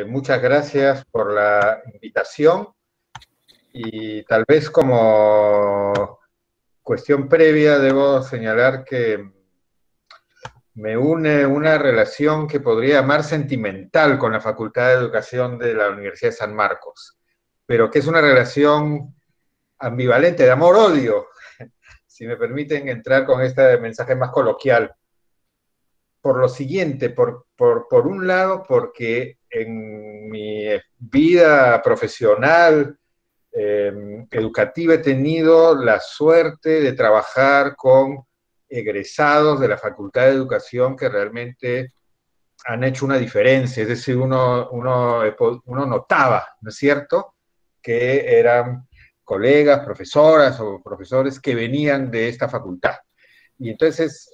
Muchas gracias por la invitación y tal vez como cuestión previa debo señalar que me une una relación que podría llamar sentimental con la Facultad de Educación de la Universidad de San Marcos, pero que es una relación ambivalente, de amor-odio, si me permiten entrar con este mensaje más coloquial. Por lo siguiente, por un lado, porque en mi vida profesional, educativa, he tenido la suerte de trabajar con egresados de la Facultad de Educación que realmente han hecho una diferencia, es decir, uno notaba, ¿no es cierto?, que eran colegas, profesoras o profesores que venían de esta facultad. Y entonces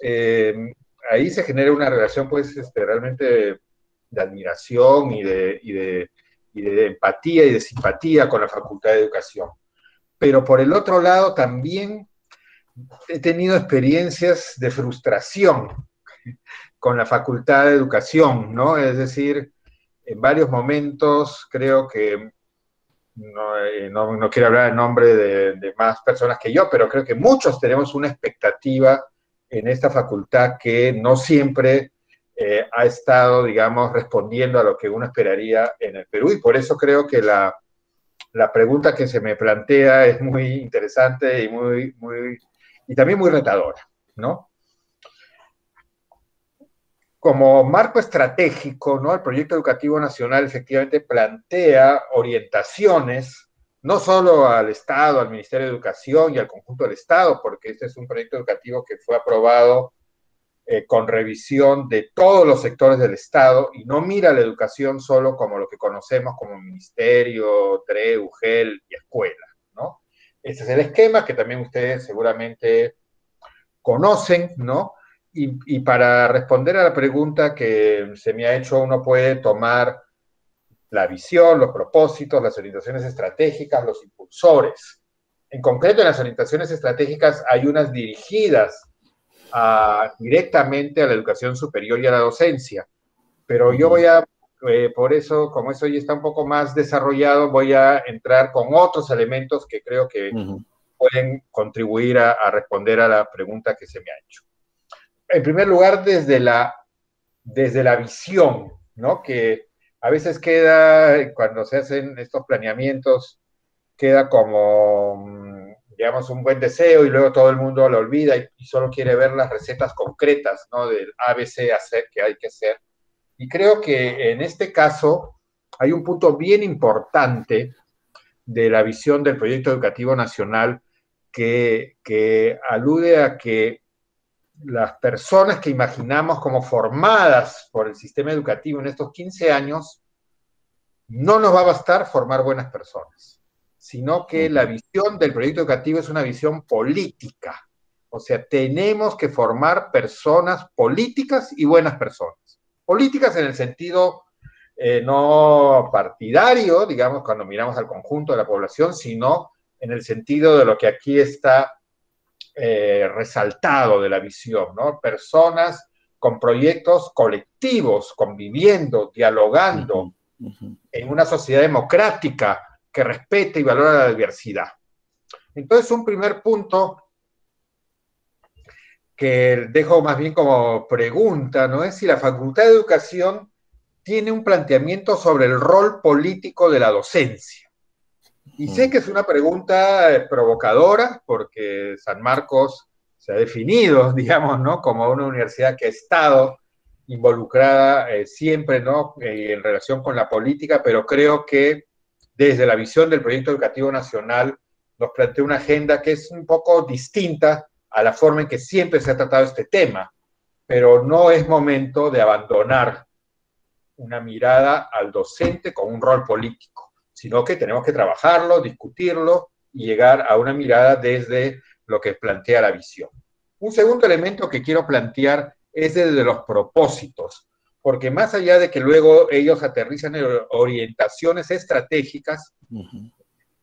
ahí se genera una relación pues realmente de admiración y de empatía y de simpatía con la Facultad de Educación. Pero por el otro lado también he tenido experiencias de frustración con la Facultad de Educación, ¿no? Es decir, en varios momentos creo que, no quiero hablar en nombre de más personas que yo, pero creo que muchos tenemos una expectativa en esta facultad que no siempre ha estado, digamos, respondiendo a lo que uno esperaría en el Perú, y por eso creo que la pregunta que se me plantea es muy interesante y también muy retadora, ¿no? Como marco estratégico, ¿no? El proyecto educativo nacional efectivamente plantea orientaciones, no solo al Estado, al Ministerio de Educación y al conjunto del Estado, porque este es un proyecto educativo que fue aprobado con revisión de todos los sectores del Estado y no mira la educación solo como lo que conocemos como ministerio, TRE, UGEL y escuela, ¿no? Este es el esquema que también ustedes seguramente conocen, ¿no? Y para responder a la pregunta que se me ha hecho, uno puede tomar la visión, los propósitos, las orientaciones estratégicas, los impulsores. En concreto, en las orientaciones estratégicas hay unas dirigidas directamente a la educación superior y a la docencia, pero yo voy a, por eso, como eso ya está un poco más desarrollado, voy a entrar con otros elementos que creo que pueden contribuir a responder a la pregunta que se me ha hecho. En primer lugar, desde la visión, ¿no? Que a veces queda, cuando se hacen estos planeamientos, queda como, digamos, un buen deseo y luego todo el mundo lo olvida y solo quiere ver las recetas concretas, ¿no? Del ABC hacer que hay que hacer. Y creo que en este caso hay un punto bien importante de la visión del proyecto educativo nacional que alude a que las personas que imaginamos como formadas por el sistema educativo en estos 15 años, no nos va a bastar formar buenas personas, sino que la visión del proyecto educativo es una visión política. O sea, tenemos que formar personas políticas y buenas personas. Políticas en el sentido no partidario, digamos, cuando miramos al conjunto de la población, sino en el sentido de lo que aquí está resaltado de la visión, ¿no? Personas con proyectos colectivos, conviviendo, dialogando, en una sociedad democrática que respete y valora la diversidad. Entonces, un primer punto que dejo más bien como pregunta, ¿no? Es si la Facultad de Educación tiene un planteamiento sobre el rol político de la docencia. Y sé que es una pregunta provocadora, porque San Marcos se ha definido, digamos, ¿no?, como una universidad que ha estado involucrada siempre, ¿no?, en relación con la política, pero creo que desde la visión del proyecto educativo nacional nos plantea una agenda que es un poco distinta a la forma en que siempre se ha tratado este tema, pero no es momento de abandonar una mirada al docente con un rol político, sino que tenemos que trabajarlo, discutirlo y llegar a una mirada desde lo que plantea la visión. Un segundo elemento que quiero plantear es desde los propósitos, porque más allá de que luego ellos aterrizan en orientaciones estratégicas,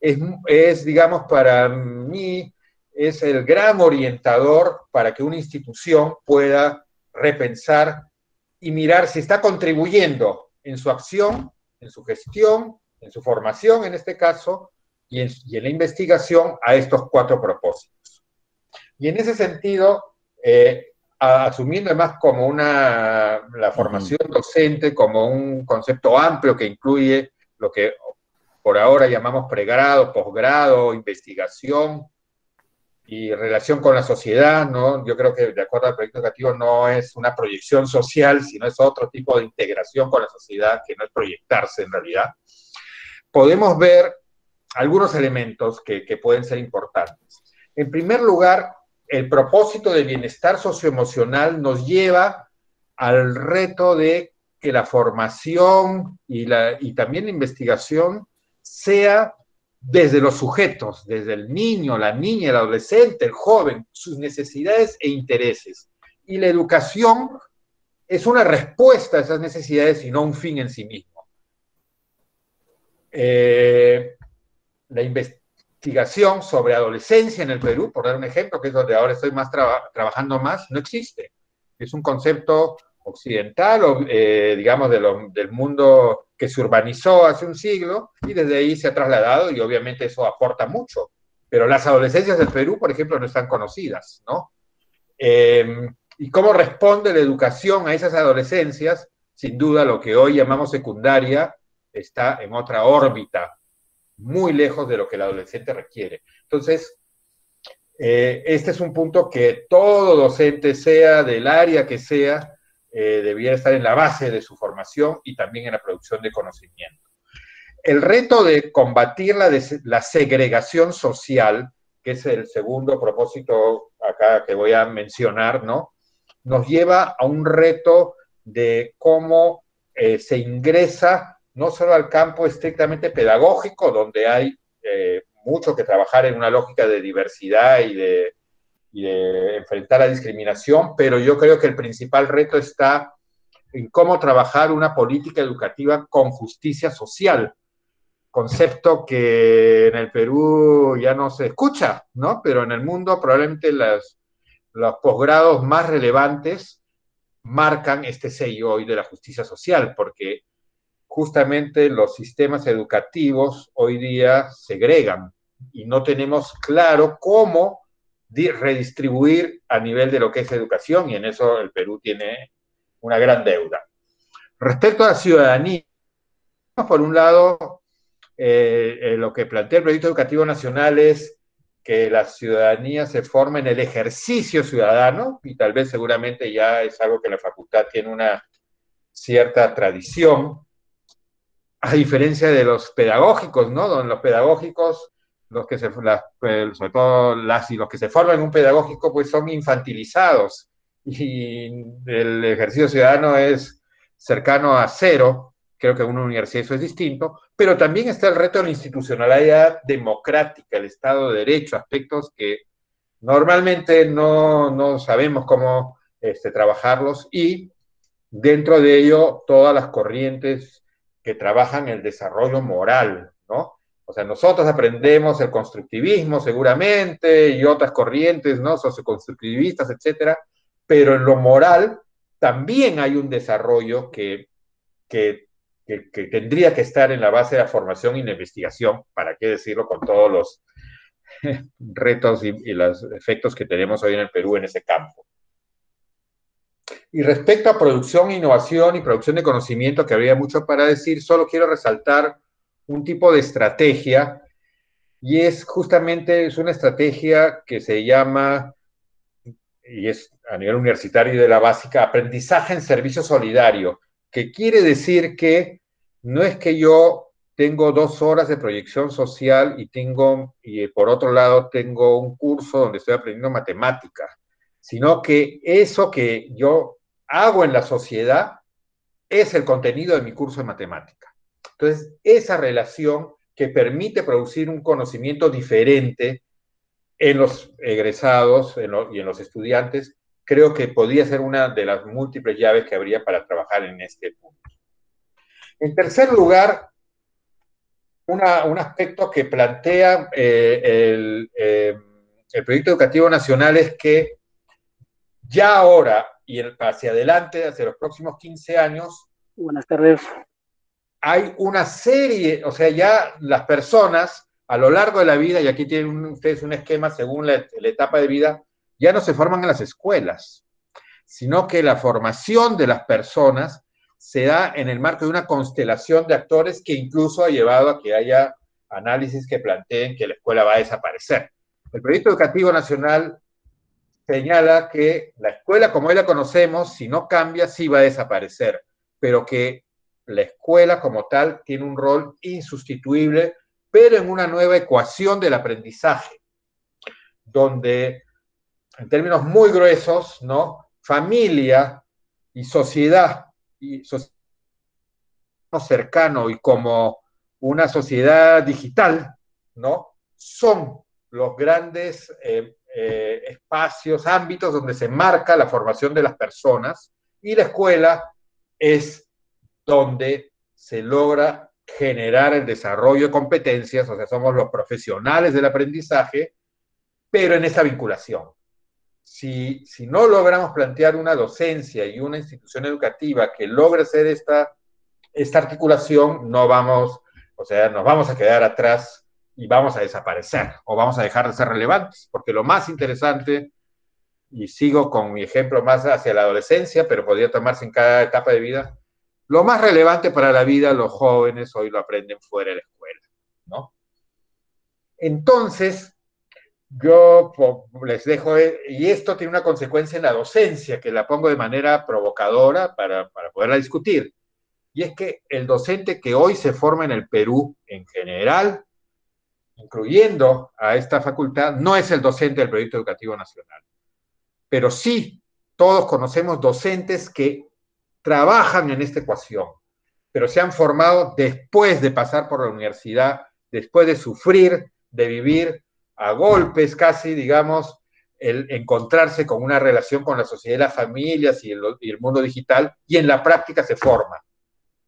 digamos, para mí, es el gran orientador para que una institución pueda repensar y mirar si está contribuyendo en su acción en su gestión, en su formación en este caso, y en la investigación a estos 4 propósitos. Y en ese sentido, asumiendo además como la formación docente como un concepto amplio que incluye lo que por ahora llamamos pregrado, posgrado, investigación y relación con la sociedad, ¿no? Yo creo que de acuerdo al proyecto educativo no es una proyección social, sino es otro tipo de integración con la sociedad, que no es proyectarse en realidad. Podemos ver algunos elementos que pueden ser importantes. En primer lugar, el propósito de bienestar socioemocional nos lleva al reto de que la formación y también la investigación sea desde los sujetos, desde el niño, la niña, el adolescente, el joven, sus necesidades e intereses. Y la educación es una respuesta a esas necesidades y no un fin en sí mismo. La investigación sobre adolescencia en el Perú, por dar un ejemplo, que es donde ahora estoy trabajando más, no existe. Es un concepto occidental, o digamos, del mundo que se urbanizó hace un siglo y desde ahí se ha trasladado y obviamente eso aporta mucho. Pero las adolescencias del Perú, por ejemplo, no están conocidas, ¿no? ¿Y cómo responde la educación a esas adolescencias? Sin duda, lo que hoy llamamos secundaria está en otra órbita, muy lejos de lo que el adolescente requiere. Entonces, este es un punto que todo docente, sea del área que sea, debiera estar en la base de su formación y también en la producción de conocimiento. El reto de combatir la segregación social, que es el segundo propósito acá que voy a mencionar, ¿no? Nos lleva a un reto de cómo se ingresa no solo al campo estrictamente pedagógico, donde hay mucho que trabajar en una lógica de diversidad y de enfrentar la discriminación, pero yo creo que el principal reto está en cómo trabajar una política educativa con justicia social, concepto que en el Perú ya no se escucha, ¿no? Pero en el mundo probablemente los posgrados más relevantes marcan este sello hoy de la justicia social, porque justamente los sistemas educativos hoy día segregan y no tenemos claro cómo redistribuir a nivel de lo que es educación, y en eso el Perú tiene una gran deuda. Respecto a la ciudadanía, por un lado, lo que plantea el Proyecto Educativo Nacional es que la ciudadanía se forma en el ejercicio ciudadano, y tal vez seguramente ya es algo que la facultad tiene una cierta tradición, a diferencia de los pedagógicos, ¿no? Donde los pedagógicos, sobre todo las y los que se forman en un pedagógico, pues son infantilizados, y el ejercicio ciudadano es cercano a cero. Creo que en una universidad eso es distinto, pero también está el reto de la institucionalidad democrática, el Estado de Derecho, aspectos que normalmente no sabemos cómo trabajarlos, y dentro de ello todas las corrientes que trabajan el desarrollo moral, ¿no? O sea, nosotros aprendemos el constructivismo seguramente y otras corrientes, ¿no? Socioconstructivistas, etcétera, pero en lo moral también hay un desarrollo que tendría que estar en la base de la formación y la investigación, para qué decirlo, con todos los retos y los efectos que tenemos hoy en el Perú en ese campo. Y respecto a producción, innovación y producción de conocimiento, que habría mucho para decir, solo quiero resaltar un tipo de estrategia, y es justamente una estrategia que se llama, y es a nivel universitario y de la básica, aprendizaje en servicio solidario, que quiere decir que no es que yo tengo 2 horas de proyección social y por otro lado tengo un curso donde estoy aprendiendo matemáticas, sino que eso que yo hago en la sociedad es el contenido de mi curso de matemática. Entonces, esa relación que permite producir un conocimiento diferente en los egresados y en los estudiantes, creo que podría ser una de las múltiples llaves que habría para trabajar en este punto. En tercer lugar, un aspecto que plantea el Proyecto Educativo Nacional es que ya ahora y hacia adelante, hacia los próximos 15 años, Buenas tardes. hay una serie, o sea, ya las personas a lo largo de la vida, y aquí tienen ustedes un esquema según la etapa de vida, ya no se forman en las escuelas, sino que la formación de las personas se da en el marco de una constelación de actores que incluso ha llevado a que haya análisis que planteen que la escuela va a desaparecer. El proyecto educativo nacional señala que la escuela como hoy la conocemos, si no cambia, sí va a desaparecer, pero que la escuela como tal tiene un rol insustituible, pero en una nueva ecuación del aprendizaje, donde, en términos muy gruesos, ¿no? Familia y sociedad, y cercano y como una sociedad digital, ¿no? Son los grandes espacios, ámbitos donde se marca la formación de las personas, y la escuela es donde se logra generar el desarrollo de competencias, o sea, somos los profesionales del aprendizaje, pero en esa vinculación. Si no logramos plantear una docencia y una institución educativa que logre hacer esta articulación, no vamos, o sea, nos vamos a quedar atrás y vamos a desaparecer o vamos a dejar de ser relevantes, porque lo más interesante, y sigo con mi ejemplo más hacia la adolescencia, pero podría tomarse en cada etapa de vida, lo más relevante para la vida los jóvenes hoy lo aprenden fuera de la escuela, ¿no? Entonces, yo les dejo, y esto tiene una consecuencia en la docencia, que la pongo de manera provocadora para poderla discutir, y es que el docente que hoy se forma en el Perú en general, incluyendo a esta facultad, no es el docente del Proyecto Educativo Nacional. Pero sí, todos conocemos docentes que trabajan en esta ecuación, pero se han formado después de pasar por la universidad, después de sufrir, de vivir a golpes casi, digamos, el encontrarse con una relación con la sociedad, las familias y el mundo digital, y en la práctica se forma.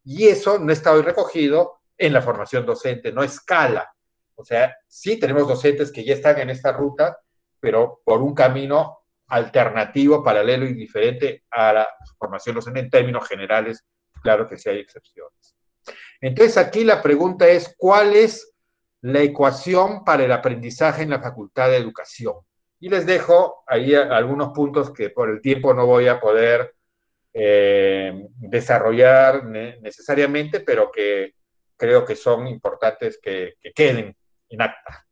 Y eso no está hoy recogido en la formación docente, no escala. O sea, sí tenemos docentes que ya están en esta ruta, pero por un camino alternativo, paralelo y diferente a la formación docente en términos generales. Claro que sí hay excepciones. Entonces aquí la pregunta es, ¿cuál es la ecuación para el aprendizaje en la Facultad de Educación? Y les dejo ahí algunos puntos que por el tiempo no voy a poder desarrollar necesariamente, pero que creo que son importantes que queden en acta.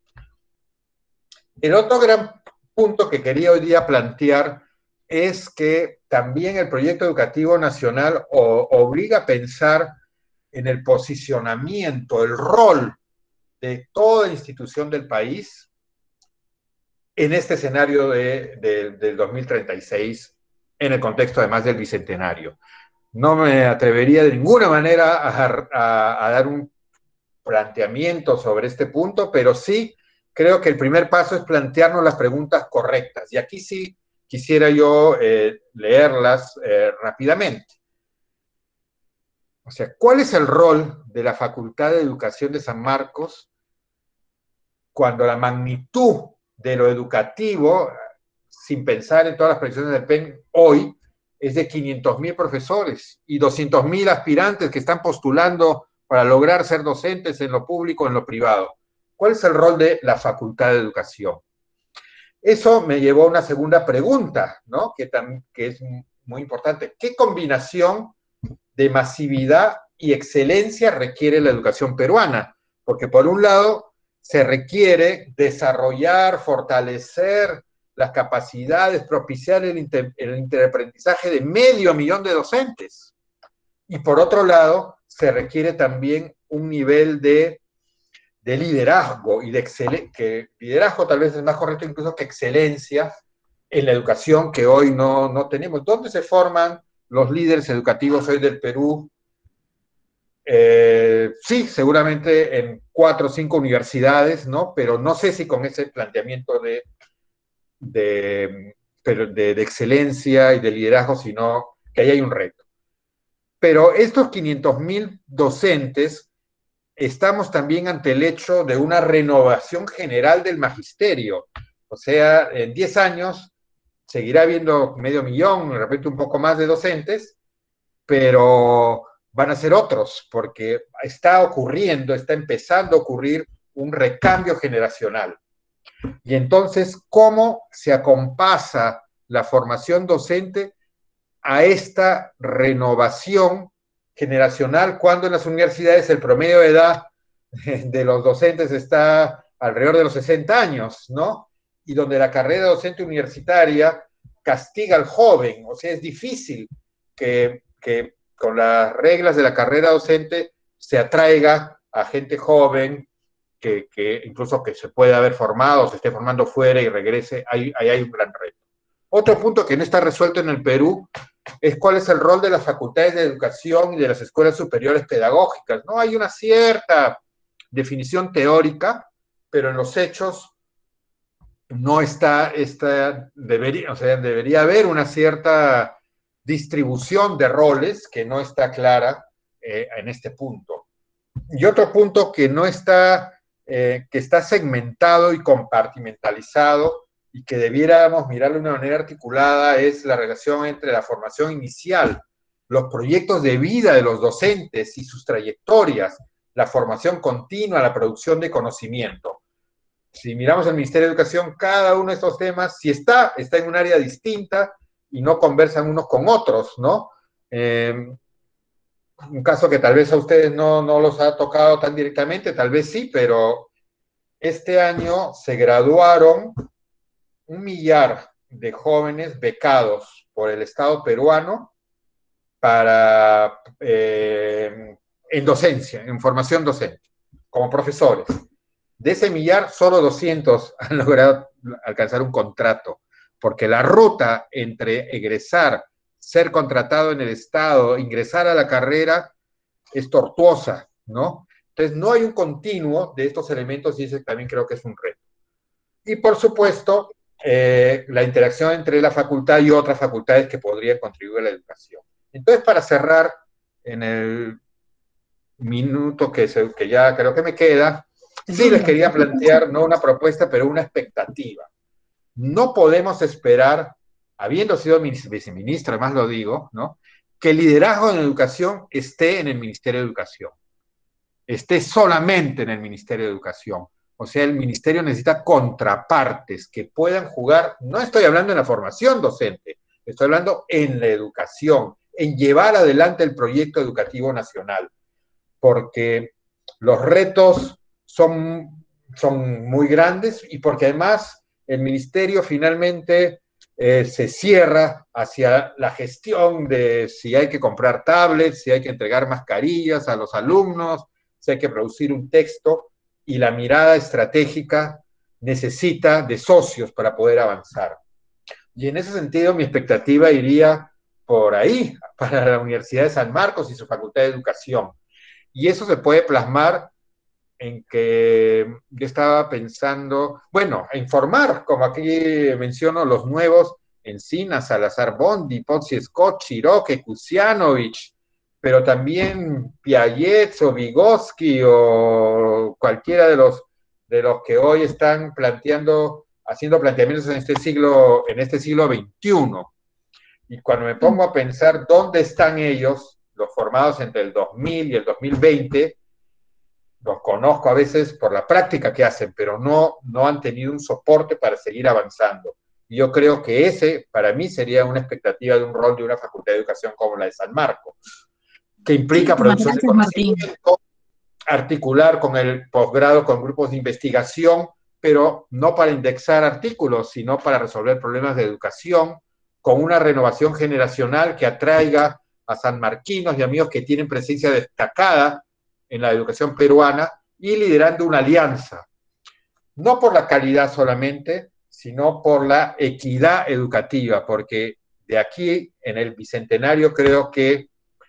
El otro gran punto que quería hoy día plantear es que también el proyecto educativo nacional obliga a pensar en el posicionamiento, el rol de toda institución del país en este escenario del 2036, en el contexto además del Bicentenario. No me atrevería de ninguna manera a dar un planteamiento sobre este punto, pero sí creo que el primer paso es plantearnos las preguntas correctas. Y aquí sí quisiera yo leerlas rápidamente. O sea, ¿cuál es el rol de la Facultad de Educación de San Marcos cuando la magnitud de lo educativo, sin pensar en todas las proyecciones del PEN, hoy es de 500.000 profesores y 200.000 aspirantes que están postulando para lograr ser docentes en lo público o en lo privado? ¿Cuál es el rol de la Facultad de Educación? Eso me llevó a una segunda pregunta, ¿no? que es muy importante. ¿Qué combinación de masividad y excelencia requiere la educación peruana? Porque por un lado se requiere desarrollar, fortalecer las capacidades, propiciar el interaprendizaje de 500.000 de docentes. Y por otro lado, se requiere también un nivel de liderazgo y de excelencia, que liderazgo tal vez es más correcto incluso que excelencia en la educación que hoy no tenemos. ¿Dónde se forman los líderes educativos hoy del Perú? Sí, seguramente en 4 o 5 universidades, ¿no? Pero no sé si con ese planteamiento de excelencia y de liderazgo, sino que ahí hay un reto. Pero estos 500.000 docentes, estamos también ante el hecho de una renovación general del magisterio. O sea, en 10 años seguirá habiendo 500.000, de repente un poco más de docentes, pero van a ser otros, porque está ocurriendo, está empezando a ocurrir un recambio generacional. Y entonces, ¿cómo se acompasa la formación docente a esta renovación generacional cuando en las universidades el promedio de edad de los docentes está alrededor de los 60 años, ¿no? Y donde la carrera docente universitaria castiga al joven, o sea, es difícil que con las reglas de la carrera docente se atraiga a gente joven que incluso que se pueda haber formado, se esté formando fuera y regrese, ahí hay un gran reto. Otro punto que no está resuelto en el Perú es cuál es el rol de las facultades de educación y de las escuelas superiores pedagógicas. No hay una cierta definición teórica, pero en los hechos no está, debería, o sea, debería haber una cierta distribución de roles que no está clara en este punto. Y otro punto que no está, que está segmentado y compartimentalizado y que debiéramos mirarlo de una manera articulada es la relación entre la formación inicial, los proyectos de vida de los docentes y sus trayectorias, la formación continua, la producción de conocimiento. Si miramos el Ministerio de Educación, cada uno de estos temas, si está en un área distinta y no conversan unos con otros, ¿no? Un caso que tal vez a ustedes no los ha tocado tan directamente, tal vez sí, pero este año se graduaron 1 millar de jóvenes becados por el Estado peruano para en docencia, en formación docente, como profesores. De ese 1 millar, solo 200 han logrado alcanzar un contrato, porque la ruta entre egresar, ser contratado en el Estado, ingresar a la carrera, es tortuosa, ¿no? Entonces, no hay un continuo de estos elementos y ese también creo que es un reto. Y, por supuesto, la interacción entre la facultad y otras facultades que podrían contribuir a la educación. Entonces, para cerrar, en el minuto que ya creo que me queda, sí les quería plantear, no una propuesta, pero una expectativa. No podemos esperar, habiendo sido viceministro, además lo digo, ¿no?, que el liderazgo en educación esté en el Ministerio de Educación, esté solamente en el Ministerio de Educación. O sea, el ministerio necesita contrapartes que puedan jugar, no estoy hablando en la formación docente, estoy hablando en la educación, en llevar adelante el proyecto educativo nacional, porque los retos son muy grandes y porque además el ministerio finalmente se cierra hacia la gestión de si hay que comprar tablets, si hay que entregar mascarillas a los alumnos, si hay que producir un texto, y la mirada estratégica necesita de socios para poder avanzar. Y en ese sentido mi expectativa iría por ahí, para la Universidad de San Marcos y su Facultad de Educación. Y eso se puede plasmar en que yo estaba pensando, bueno, en formar, como aquí menciono, los nuevos Encinas, Salazar Bondi, Pozzi Scott, Chiroque, Kusianovich, pero también Piaget o Vygotsky o cualquiera de los que hoy están haciendo planteamientos en este siglo XXI. Y cuando me pongo a pensar dónde están ellos, los formados entre el 2000 y el 2020, los conozco a veces por la práctica que hacen, pero no han tenido un soporte para seguir avanzando. Y yo creo que ese, para mí, sería una expectativa de un rol de una facultad de educación como la de San Marcos, que implica producción de conocimiento, articular con el posgrado, con grupos de investigación, pero no para indexar artículos, sino para resolver problemas de educación, con una renovación generacional que atraiga a sanmarquinos y amigos que tienen presencia destacada en la educación peruana y liderando una alianza, no por la calidad solamente, sino por la equidad educativa, porque de aquí, en el Bicentenario, creo que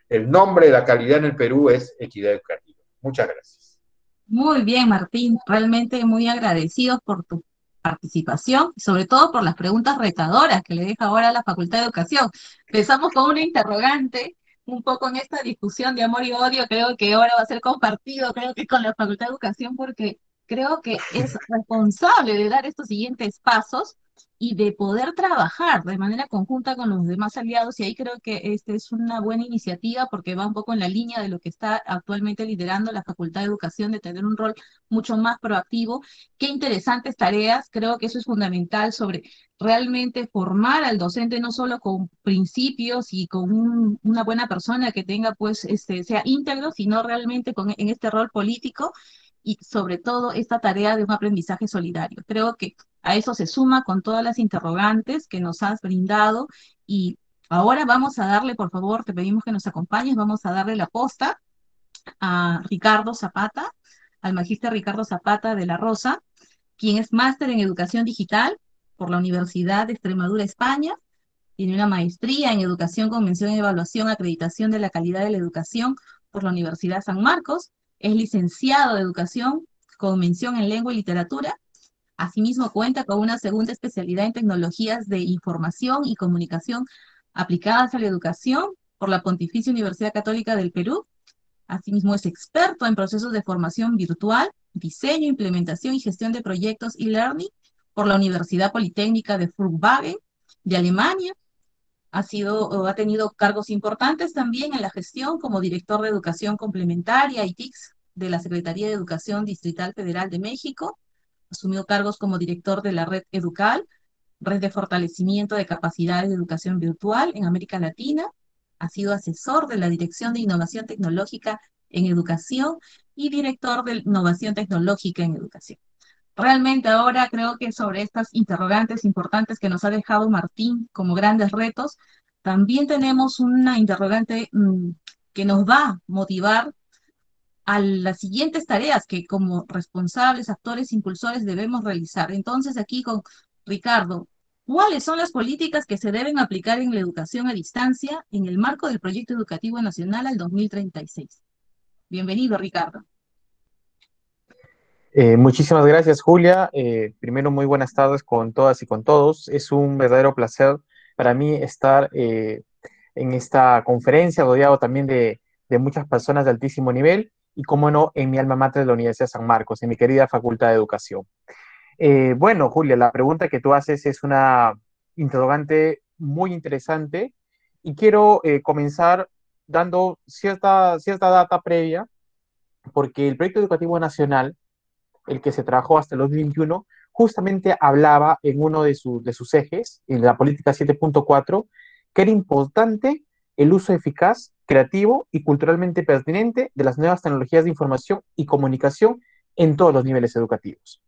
el nombre de la calidad en el Perú es equidad educativa. Muchas gracias. Muy bien, Martín, realmente muy agradecidos por tu participación y sobre todo por las preguntas retadoras que le deja ahora a la Facultad de Educación. Empezamos con una interrogante, un poco en esta discusión de amor y odio, creo que ahora va a ser compartido, creo que con la Facultad de Educación, porque creo que es responsable de dar estos siguientes pasos y de poder trabajar de manera conjunta con los demás aliados. Y ahí creo que esta es una buena iniciativa porque va un poco en la línea de lo que está actualmente liderando la Facultad de Educación, de tener un rol mucho más proactivo. Qué interesantes tareas, creo que eso es fundamental sobre realmente formar al docente no solo con principios y con una buena persona que tenga, pues, sea íntegro, sino realmente en este rol político y sobre todo esta tarea de un aprendizaje solidario. Creo que a eso se suma con todas las interrogantes que nos has brindado y ahora vamos a darle, por favor, te pedimos que nos acompañes, vamos a darle la posta a Ricardo Zapata, al magíster Ricardo Zapata de la Rosa, quien es máster en educación digital por la Universidad de Extremadura, España. Tiene una maestría en educación con mención en evaluación, acreditación de la calidad de la educación por la Universidad San Marcos. Es licenciado de educación con mención en lengua y literatura. Asimismo, cuenta con una segunda especialidad en tecnologías de información y comunicación aplicadas a la educación por la Pontificia Universidad Católica del Perú. Asimismo, es experto en procesos de formación virtual, diseño, implementación y gestión de proyectos e-learning por la Universidad Politécnica de Furtwangen de Alemania. Ha tenido cargos importantes también en la gestión como director de Educación Complementaria y TICS de la Secretaría de Educación Distrital Federal de México. Asumió cargos como director de la Red Educal, Red de Fortalecimiento de Capacidades de Educación Virtual en América Latina. Ha sido asesor de la Dirección de Innovación Tecnológica en Educación y director de Innovación Tecnológica en Educación. Realmente ahora creo que sobre estas interrogantes importantes que nos ha dejado Martín como grandes retos, también tenemos una interrogante que nos va a motivar a las siguientes tareas que como responsables, actores, impulsores debemos realizar. Entonces, aquí con Ricardo, ¿cuáles son las políticas que se deben aplicar en la educación a distancia en el marco del Proyecto Educativo Nacional al 2036? Bienvenido, Ricardo. Muchísimas gracias, Julia. Primero, muy buenas tardes con todas y con todos. Es un verdadero placer para mí estar en esta conferencia, rodeado también de muchas personas de altísimo nivel y, como no, en mi alma mater de la Universidad de San Marcos, en mi querida Facultad de Educación. Bueno, Julia, la pregunta que tú haces es una interrogante muy interesante y quiero comenzar dando cierta data previa, porque el Proyecto Educativo Nacional, el que se trabajó hasta el 2021, justamente hablaba en uno de sus ejes, en la política 7.4, que era importante el uso eficaz, creativo y culturalmente pertinente de las nuevas tecnologías de información y comunicación en todos los niveles educativos.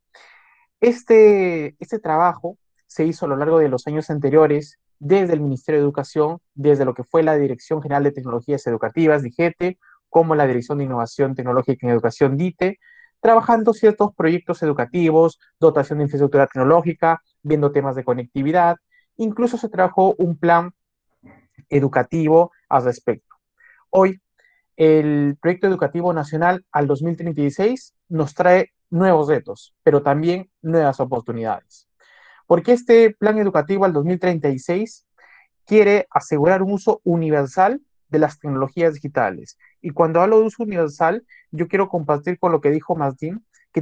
Este trabajo se hizo a lo largo de los años anteriores desde el Ministerio de Educación, desde lo que fue la Dirección General de Tecnologías Educativas, DIGETE, como la Dirección de Innovación Tecnológica en Educación, DITE, trabajando ciertos proyectos educativos, dotación de infraestructura tecnológica, viendo temas de conectividad. Incluso se trabajó un plan educativo al respecto. Hoy, el Proyecto Educativo Nacional al 2036 nos trae nuevos retos, pero también nuevas oportunidades. Porque este plan educativo al 2036 quiere asegurar un uso universal de las tecnologías digitales. Y cuando hablo de uso universal, yo quiero compartir con lo que dijo Martín, que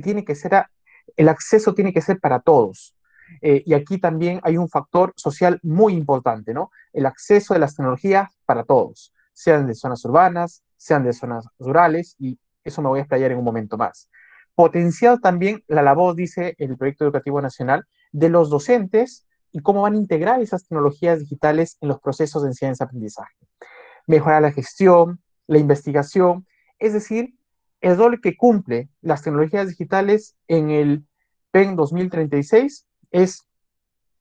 el acceso tiene que ser para todos. Y aquí también hay un factor social muy importante, ¿no? El acceso de las tecnologías para todos, sean de zonas urbanas, sean de zonas rurales, y eso me voy a explayar en un momento más. Potenciar también la labor, dice el Proyecto Educativo Nacional, de los docentes y cómo van a integrar esas tecnologías digitales en los procesos de enseñanza-aprendizaje. Mejorar la gestión, la investigación, es decir, el rol que cumple las tecnologías digitales en el PEN 2036 es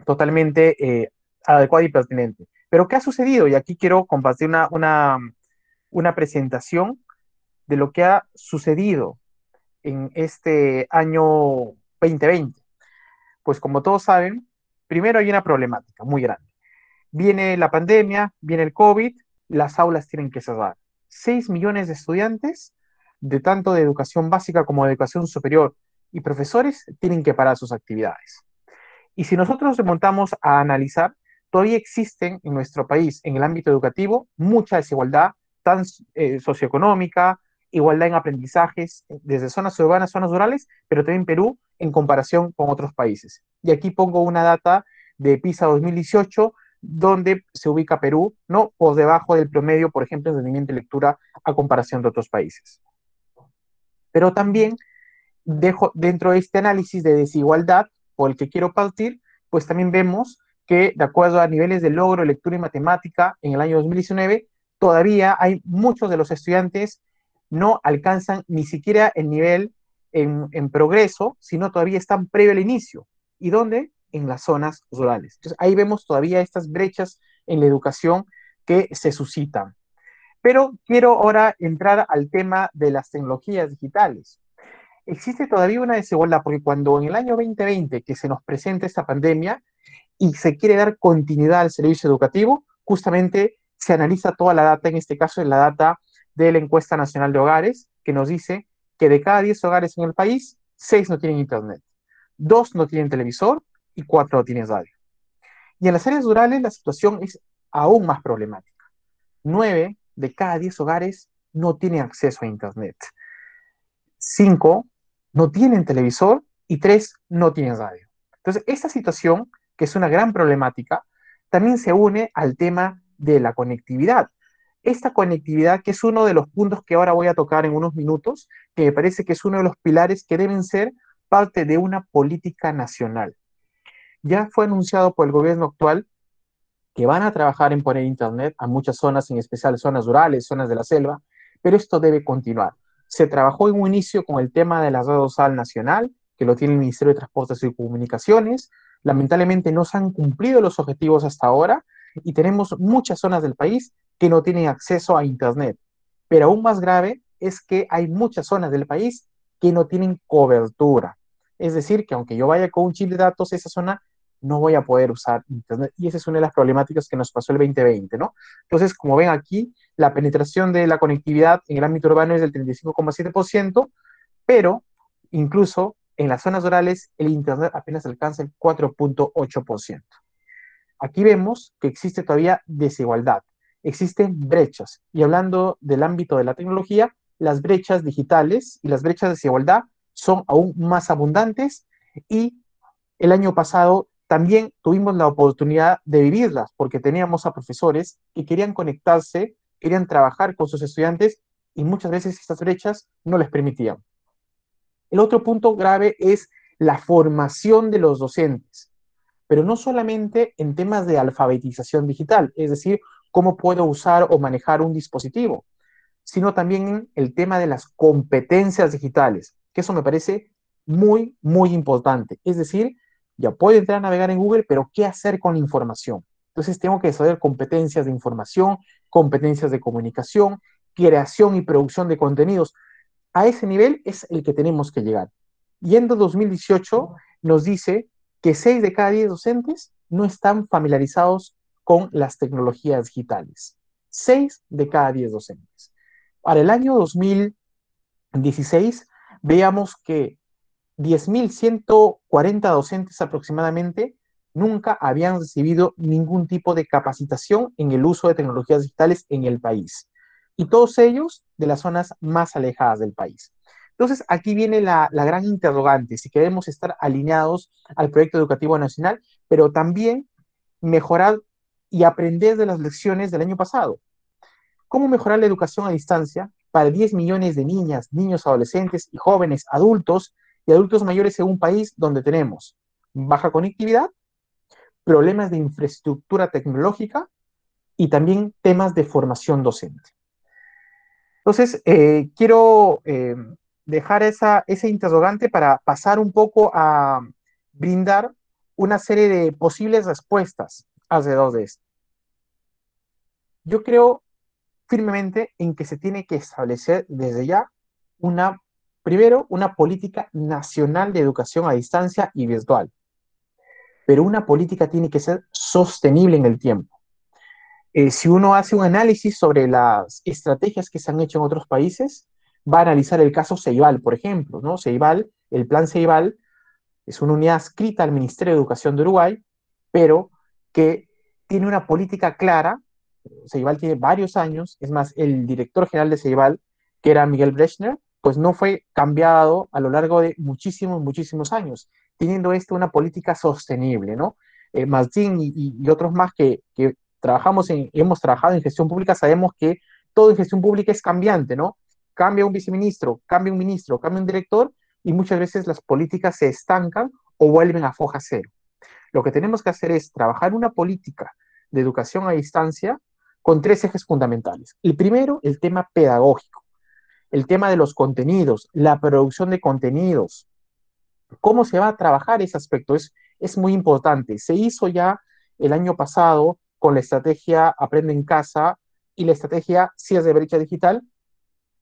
totalmente adecuado y pertinente. Pero ¿qué ha sucedido? Y aquí quiero compartir una presentación de lo que ha sucedido en este año 2020. Pues como todos saben, primero hay una problemática muy grande. Viene la pandemia, viene el COVID, las aulas tienen que cerrar. 6 millones de estudiantes, de tanto de educación básica como de educación superior, y profesores tienen que parar sus actividades. Y si nosotros remontamos a analizar, todavía existen en nuestro país, en el ámbito educativo, mucha desigualdad, tan socioeconómica, igualdad en aprendizajes, desde zonas urbanas, zonas rurales, pero también Perú en comparación con otros países. Y aquí pongo una data de PISA 2018, donde se ubica Perú, ¿no? Por debajo del promedio, por ejemplo, en rendimiento de lectura a comparación de otros países. Pero también dentro de este análisis de desigualdad por el que quiero partir, pues también vemos que de acuerdo a niveles de logro de lectura y matemática en el año 2019, todavía hay muchos de los estudiantes no alcanzan ni siquiera el nivel en progreso, sino todavía están previo al inicio. ¿Y dónde? En las zonas rurales. Entonces ahí vemos todavía estas brechas en la educación que se suscitan. Pero quiero ahora entrar al tema de las tecnologías digitales. Existe todavía una desigualdad porque cuando en el año 2020 que se nos presenta esta pandemia y se quiere dar continuidad al servicio educativo, justamente se analiza toda la data, en este caso es la data de la encuesta nacional de hogares, que nos dice que de cada 10 hogares en el país, 6 no tienen internet, 2 no tienen televisor y 4 no tienen radio. Y en las áreas rurales la situación es aún más problemática. 9 de cada 10 hogares no tienen acceso a internet. 5 no tienen televisor y 3 no tienen radio. Entonces, esta situación, que es una gran problemática, también se une al tema de la conectividad. Esta conectividad, que es uno de los puntos que ahora voy a tocar en unos minutos, que me parece que es uno de los pilares que deben ser parte de una política nacional. Ya fue anunciado por el gobierno actual que van a trabajar en poner internet a muchas zonas, en especial zonas rurales, zonas de la selva, pero esto debe continuar. Se trabajó en un inicio con el tema de la red social nacional, que lo tiene el Ministerio de Transportes y Comunicaciones. Lamentablemente no se han cumplido los objetivos hasta ahora y tenemos muchas zonas del país que no tienen acceso a internet. Pero aún más grave es que hay muchas zonas del país que no tienen cobertura. Es decir, que aunque yo vaya con un chip de datos, esa zona no voy a poder usar internet. Y esa es una de las problemáticas que nos pasó el 2020, ¿no? Entonces, como ven aquí, la penetración de la conectividad en el ámbito urbano es del 35,7%, pero incluso en las zonas rurales el internet apenas alcanza el 4,8%. Aquí vemos que existe todavía desigualdad, existen brechas. Y hablando del ámbito de la tecnología, las brechas digitales y las brechas de desigualdad son aún más abundantes y el año pasado también tuvimos la oportunidad de vivirlas porque teníamos a profesores que querían conectarse, querían trabajar con sus estudiantes y muchas veces estas brechas no les permitían. El otro punto grave es la formación de los docentes, pero no solamente en temas de alfabetización digital, es decir, cómo puedo usar o manejar un dispositivo, sino también en el tema de las competencias digitales, que eso me parece muy, muy importante. Es decir, ya puedo entrar a navegar en Google, pero ¿qué hacer con la información? Entonces tengo que desarrollar competencias de información, competencias de comunicación, creación y producción de contenidos. A ese nivel es el que tenemos que llegar. Y en 2018 nos dice que 6 de cada 10 docentes no están familiarizados con las tecnologías digitales. 6 de cada 10 docentes. Para el año 2016 veíamos que 10.140 docentes aproximadamente nunca habían recibido ningún tipo de capacitación en el uso de tecnologías digitales en el país. Y todos ellos de las zonas más alejadas del país. Entonces, aquí viene la gran interrogante, si queremos estar alineados al proyecto educativo nacional, pero también mejorar y aprender de las lecciones del año pasado. ¿Cómo mejorar la educación a distancia para 10 millones de niñas, niños, adolescentes y jóvenes, adultos y adultos mayores en un país donde tenemos baja conectividad, problemas de infraestructura tecnológica y también temas de formación docente? Entonces, quiero dejar ese interrogante para pasar un poco a brindar una serie de posibles respuestas alrededor de esto. Yo creo firmemente en que se tiene que establecer desde ya primero, una política nacional de educación a distancia y virtual, pero una política tiene que ser sostenible en el tiempo. Si uno hace un análisis sobre las estrategias que se han hecho en otros países, va a analizar el caso Ceibal, por ejemplo, ¿no? Ceibal, el plan Ceibal es una unidad adscrita al Ministerio de Educación de Uruguay, pero que tiene una política clara. Ceibal tiene varios años, es más, el director general de Ceibal, que era Miguel Brechner, pues no fue cambiado a lo largo de muchísimos, muchísimos años, teniendo una política sostenible, ¿no? Martín y otros más que hemos trabajado en gestión pública, sabemos que todo en gestión pública es cambiante, ¿no? Cambia un viceministro, cambia un ministro, cambia un director y muchas veces las políticas se estancan o vuelven a foja cero. Lo que tenemos que hacer es trabajar una política de educación a distancia con tres ejes fundamentales. El primero, el tema pedagógico, el tema de los contenidos, la producción de contenidos. ¿Cómo se va a trabajar ese aspecto? Es muy importante. Se hizo ya el año pasado con la estrategia Aprende en Casa y la estrategia Cierre de Brecha Digital.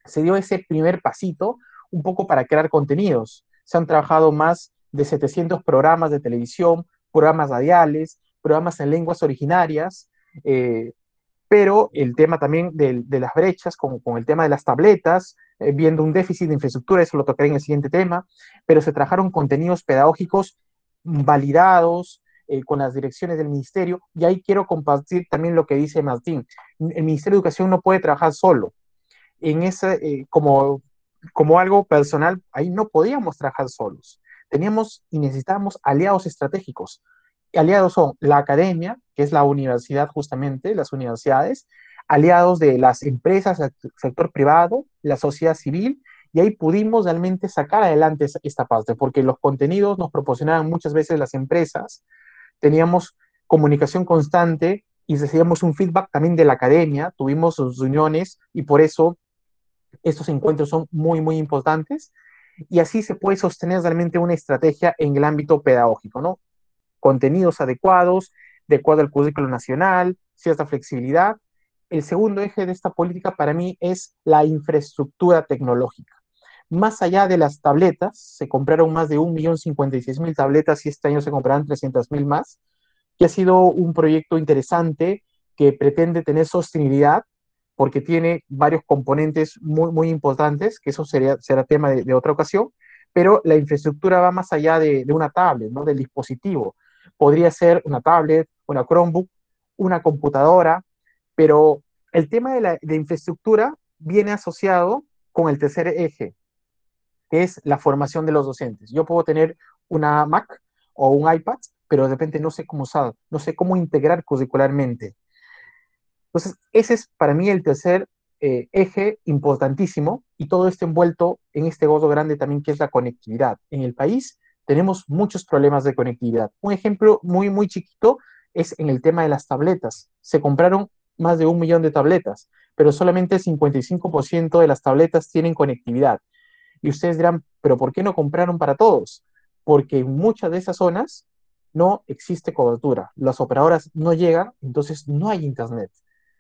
Se dio ese primer pasito un poco para crear contenidos. Se han trabajado más de 700 programas de televisión, programas radiales, programas en lenguas originarias, eh, pero el tema también de las brechas, con el tema de las tabletas, viendo un déficit de infraestructura, eso lo tocaré en el siguiente tema, pero se trabajaron contenidos pedagógicos validados con las direcciones del ministerio, y ahí quiero compartir también lo que dice Martín. El Ministerio de Educación no puede trabajar solo. En ese, como algo personal, ahí no podíamos trabajar solos. Teníamos y necesitábamos aliados estratégicos. Aliados son la academia, que es la universidad justamente, las universidades, aliados de las empresas, el sector privado, la sociedad civil, y ahí pudimos realmente sacar adelante esta parte, porque los contenidos nos proporcionaban muchas veces las empresas, teníamos comunicación constante y recibíamos un feedback también de la academia, tuvimos reuniones y por eso estos encuentros son muy, muy importantes y así se puede sostener realmente una estrategia en el ámbito pedagógico, ¿no? Contenidos adecuados, de acuerdo al currículo nacional, cierta flexibilidad. El segundo eje de esta política para mí es la infraestructura tecnológica. Más allá de las tabletas, se compraron más de 1.056.000 tabletas y este año se comprarán 300.000 más, que ha sido un proyecto interesante que pretende tener sostenibilidad porque tiene varios componentes muy, muy importantes, que eso será tema de otra ocasión, pero la infraestructura va más allá de una tablet, ¿no? Del dispositivo. Podría ser una tablet, una Chromebook, una computadora, pero el tema de infraestructura viene asociado con el tercer eje, que es la formación de los docentes. Yo puedo tener una Mac o un iPad, pero de repente no sé cómo usar, no sé cómo integrar curricularmente. Entonces, ese es para mí el tercer eje importantísimo y todo esto envuelto en este gozo grande también que es la conectividad. En el país tenemos muchos problemas de conectividad. Un ejemplo muy, muy chiquito es en el tema de las tabletas. Se compraron más de 1 millón de tabletas, pero solamente el 55% de las tabletas tienen conectividad. Y ustedes dirán, pero ¿por qué no compraron para todos? Porque en muchas de esas zonas no existe cobertura. Las operadoras no llegan, entonces no hay internet.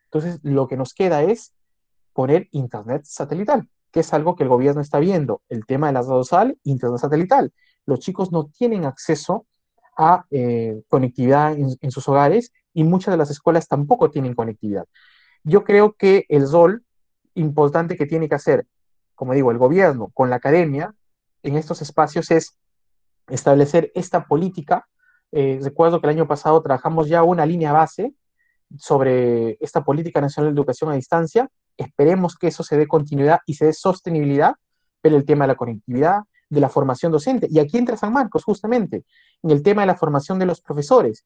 Entonces, lo que nos queda es poner internet satelital, que es algo que el gobierno está viendo. El tema de la DOSAL, internet satelital. Los chicos no tienen acceso a conectividad en sus hogares y muchas de las escuelas tampoco tienen conectividad. Yo creo que el rol importante que tiene que hacer, como digo, el gobierno con la academia en estos espacios es establecer esta política. Recuerdo que el año pasado trabajamos ya una línea base sobre esta política nacional de educación a distancia. Esperemos que eso se dé continuidad y se dé sostenibilidad, pero el tema de la conectividad, de la formación docente, y aquí entra San Marcos justamente, en el tema de la formación de los profesores.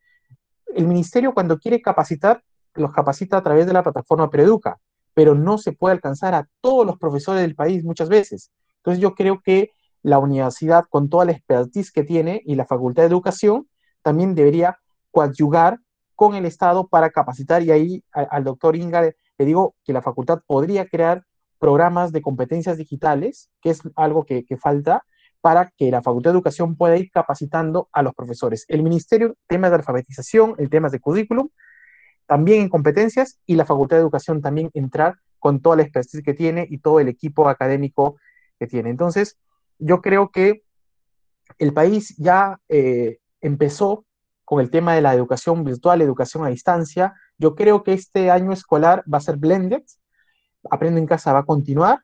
El ministerio cuando quiere capacitar, los capacita a través de la plataforma Preeduca, pero no se puede alcanzar a todos los profesores del país muchas veces. Entonces yo creo que la universidad, con toda la expertise que tiene y la Facultad de Educación, también debería coadyuvar con el Estado para capacitar, y ahí al doctor Inga le digo que la facultad podría crear programas de competencias digitales, que es algo que falta, para que la Facultad de Educación pueda ir capacitando a los profesores. El Ministerio, temas de alfabetización, el temas de currículum, también en competencias, y la Facultad de Educación también entrar con toda la expertise que tiene y todo el equipo académico que tiene. Entonces, yo creo que el país ya empezó con el tema de la educación virtual, educación a distancia. Yo creo que este año escolar va a ser blended, Aprende en Casa va a continuar,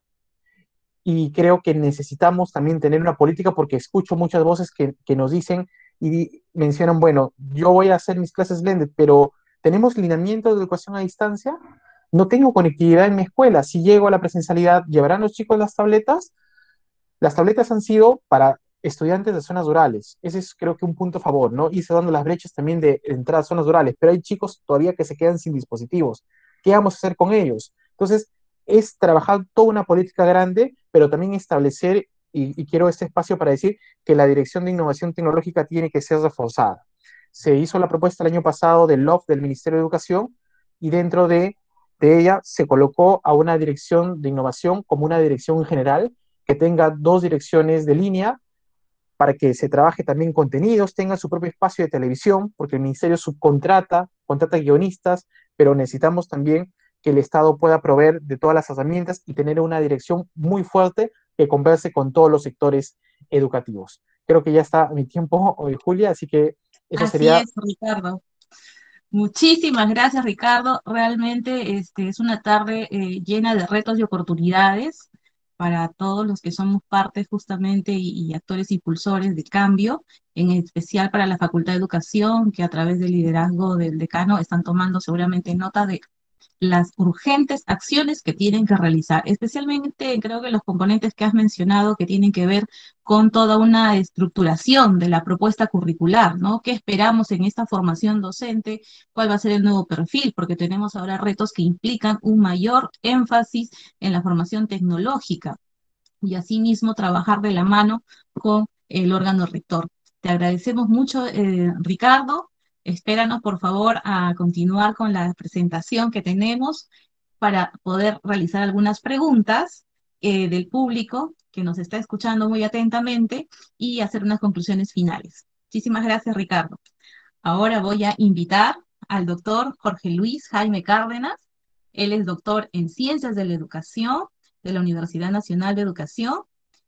y creo que necesitamos también tener una política porque escucho muchas voces que nos dicen y mencionan, bueno, yo voy a hacer mis clases blended, pero ¿tenemos lineamiento de educación a distancia? No tengo conectividad en mi escuela. Si llego a la presencialidad, ¿llevarán los chicos las tabletas? Las tabletas han sido para estudiantes de zonas rurales. Ese es creo que un punto a favor, ¿no? Y cerrando las brechas también de entrar a zonas rurales, pero hay chicos todavía que se quedan sin dispositivos. ¿Qué vamos a hacer con ellos? Entonces, es trabajar toda una política grande, pero también establecer, y quiero este espacio para decir que la Dirección de Innovación Tecnológica tiene que ser reforzada. Se hizo la propuesta el año pasado del LOF del Ministerio de Educación y dentro de ella se colocó a una dirección de innovación como una dirección general que tenga dos direcciones de línea para que se trabaje también contenidos, tenga su propio espacio de televisión, porque el ministerio contrata guionistas, pero necesitamos también que el Estado pueda proveer de todas las herramientas y tener una dirección muy fuerte que converse con todos los sectores educativos. Creo que ya está mi tiempo hoy, Julia, así que eso Así sería. es, Ricardo. Muchísimas gracias, Ricardo. Realmente es una tarde llena de retos y oportunidades para todos los que somos parte justamente y actores impulsores de cambio, en especial para la Facultad de Educación, que a través del liderazgo del decano están tomando seguramente nota de las urgentes acciones que tienen que realizar, especialmente creo que los componentes que has mencionado que tienen que ver con toda una estructuración de la propuesta curricular, ¿no? ¿Qué esperamos en esta formación docente? ¿Cuál va a ser el nuevo perfil? Porque tenemos ahora retos que implican un mayor énfasis en la formación tecnológica y asimismo trabajar de la mano con el órgano rector. Te agradecemos mucho, Ricardo. Espéranos, por favor, a continuar con la presentación que tenemos para poder realizar algunas preguntas del público que nos está escuchando muy atentamente y hacer unas conclusiones finales. Muchísimas gracias, Ricardo. Ahora voy a invitar al doctor Jorge Luis Jaime Cárdenas. Él es doctor en Ciencias de la Educación de la Universidad Nacional de Educación.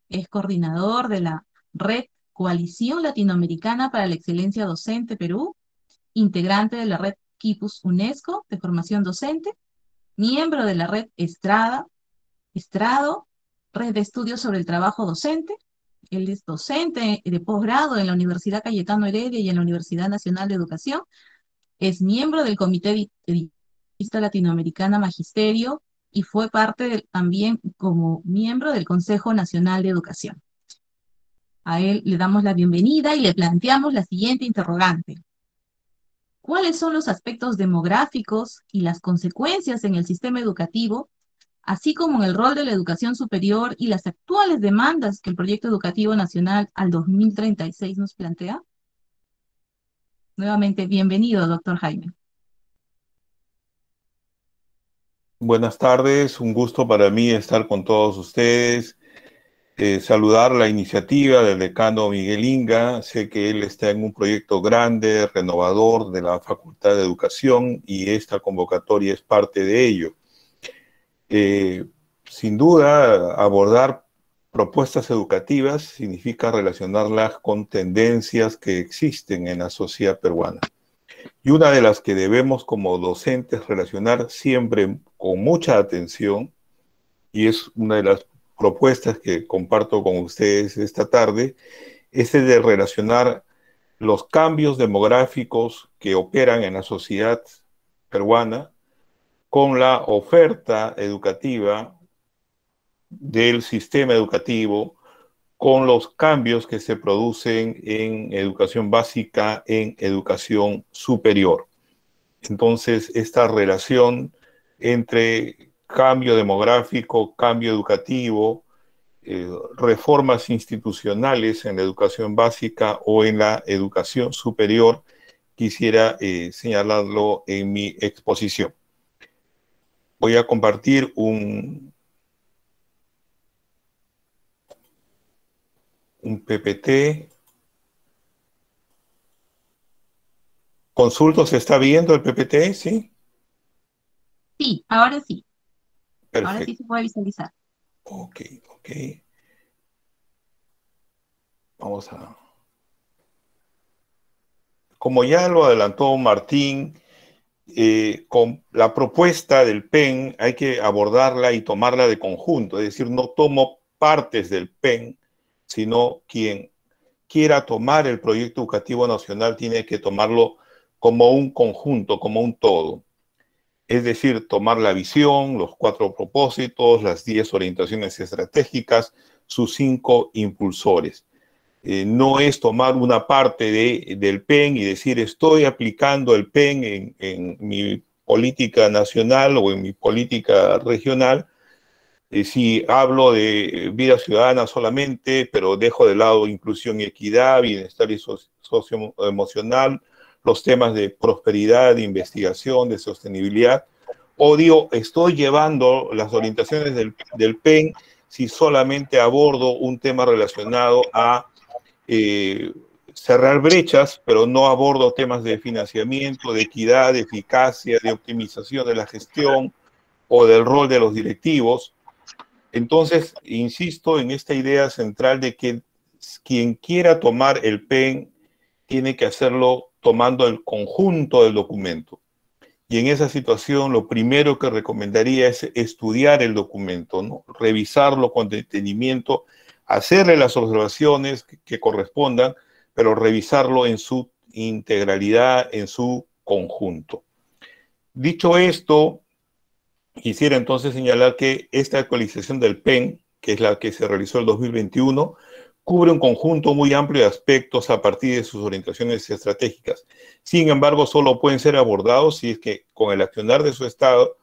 Es coordinador de la Red Coalición Latinoamericana para la Excelencia Docente Perú, integrante de la Red Quipus UNESCO de Formación Docente, miembro de la Red Estrado, Red de Estudios sobre el Trabajo Docente. Él es docente de posgrado en la Universidad Cayetano Heredia y en la Universidad Nacional de Educación. Es miembro del Comité de Revista Latinoamericana Magisterio y fue también como miembro del Consejo Nacional de Educación. A él le damos la bienvenida y le planteamos la siguiente interrogante. ¿Cuáles son los aspectos demográficos y las consecuencias en el sistema educativo, así como en el rol de la educación superior y las actuales demandas que el Proyecto Educativo Nacional al 2036 nos plantea? Nuevamente, bienvenido, doctor Jaime. Buenas tardes, un gusto para mí estar con todos ustedes. Saludar la iniciativa del decano Miguel Inga. Sé que él está en un proyecto grande, renovador de la Facultad de Educación y esta convocatoria es parte de ello. Sin duda, abordar propuestas educativas significa relacionarlas con tendencias que existen en la sociedad peruana. Y una de las que debemos como docentes relacionar siempre con mucha atención, y es una de las propuestas que comparto con ustedes esta tarde, es el de relacionar los cambios demográficos que operan en la sociedad peruana con la oferta educativa del sistema educativo, con los cambios que se producen en educación básica, en educación superior. Entonces, esta relación entre cambio demográfico, cambio educativo, reformas institucionales en la educación básica o en la educación superior, quisiera señalarlo en mi exposición. Voy a compartir un PPT. ¿Consulto se está viendo el PPT? ¿Sí? Sí, ahora sí. Perfecto. Ahora sí se puede visualizar. Ok. Vamos a... Como ya lo adelantó Martín, con la propuesta del PEN hay que abordarla y tomarla de conjunto, es decir, no tomo partes del PEN, sino quien quiera tomar el proyecto educativo nacional tiene que tomarlo como un conjunto, como un todo. Es decir, tomar la visión, los 4 propósitos, las 10 orientaciones estratégicas, sus 5 impulsores. no es tomar una parte del PEN y decir estoy aplicando el PEN en mi política nacional o en mi política regional. Si hablo de vida ciudadana solamente, pero dejo de lado inclusión y equidad, bienestar y socioemocional, los temas de prosperidad, de investigación, de sostenibilidad, o digo, estoy llevando las orientaciones del PEN si solamente abordo un tema relacionado a cerrar brechas, pero no abordo temas de financiamiento, de equidad, de eficacia, de optimización de la gestión o del rol de los directivos. Entonces, insisto en esta idea central de que quien quiera tomar el PEN tiene que hacerlo tomando el conjunto del documento. Y en esa situación, lo primero que recomendaría es estudiar el documento, ¿no? Revisarlo con detenimiento, hacerle las observaciones que correspondan, pero revisarlo en su integralidad, en su conjunto. Dicho esto, quisiera entonces señalar que esta actualización del PEN, que es la que se realizó en el 2021, cubre un conjunto muy amplio de aspectos a partir de sus orientaciones estratégicas. Sin embargo, solo pueden ser abordados si es que con el accionar de su Estado,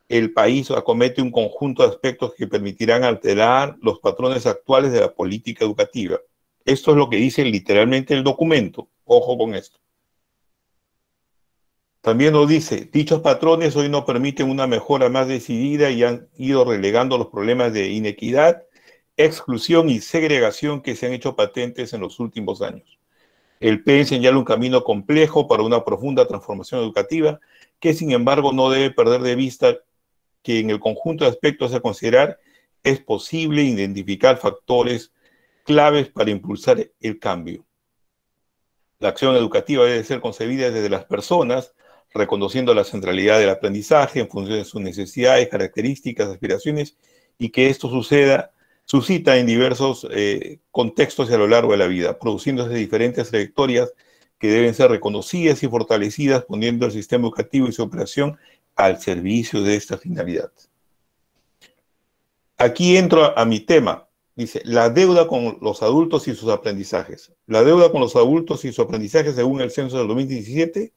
el país acomete un conjunto de aspectos que permitirán alterar los patrones actuales de la política educativa. Esto es lo que dice literalmente el documento. Ojo con esto. También nos dice, dichos patrones hoy no permiten una mejora más decidida y han ido relegando los problemas de inequidad, exclusión y segregación que se han hecho patentes en los últimos años. El PEN señala un camino complejo para una profunda transformación educativa que, sin embargo, no debe perder de vista que en el conjunto de aspectos a considerar es posible identificar factores claves para impulsar el cambio. La acción educativa debe ser concebida desde las personas, reconociendo la centralidad del aprendizaje en función de sus necesidades, características, aspiraciones, y que esto suscita en diversos contextos y a lo largo de la vida, produciéndose diferentes trayectorias que deben ser reconocidas y fortalecidas, poniendo el sistema educativo y su operación al servicio de esta finalidad. Aquí entro a mi tema. Dice, la deuda con los adultos y sus aprendizajes. La deuda con los adultos y sus aprendizajes, según el censo del 2017,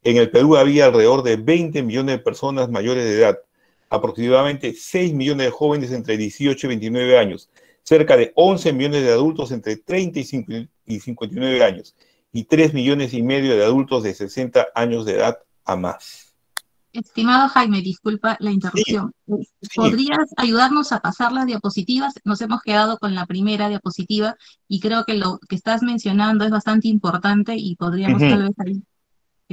en el Perú había alrededor de 20 millones de personas mayores de edad, aproximadamente 6 millones de jóvenes entre 18 y 29 años, cerca de 11 millones de adultos entre 30 y 59 años, y 3 millones y medio de adultos de 60 años de edad a más. Estimado Jaime, disculpa la interrupción. Sí. ¿Podrías ayudarnos a pasar las diapositivas? Nos hemos quedado con la primera diapositiva y creo que lo que estás mencionando es bastante importante y podríamos tal vez ahí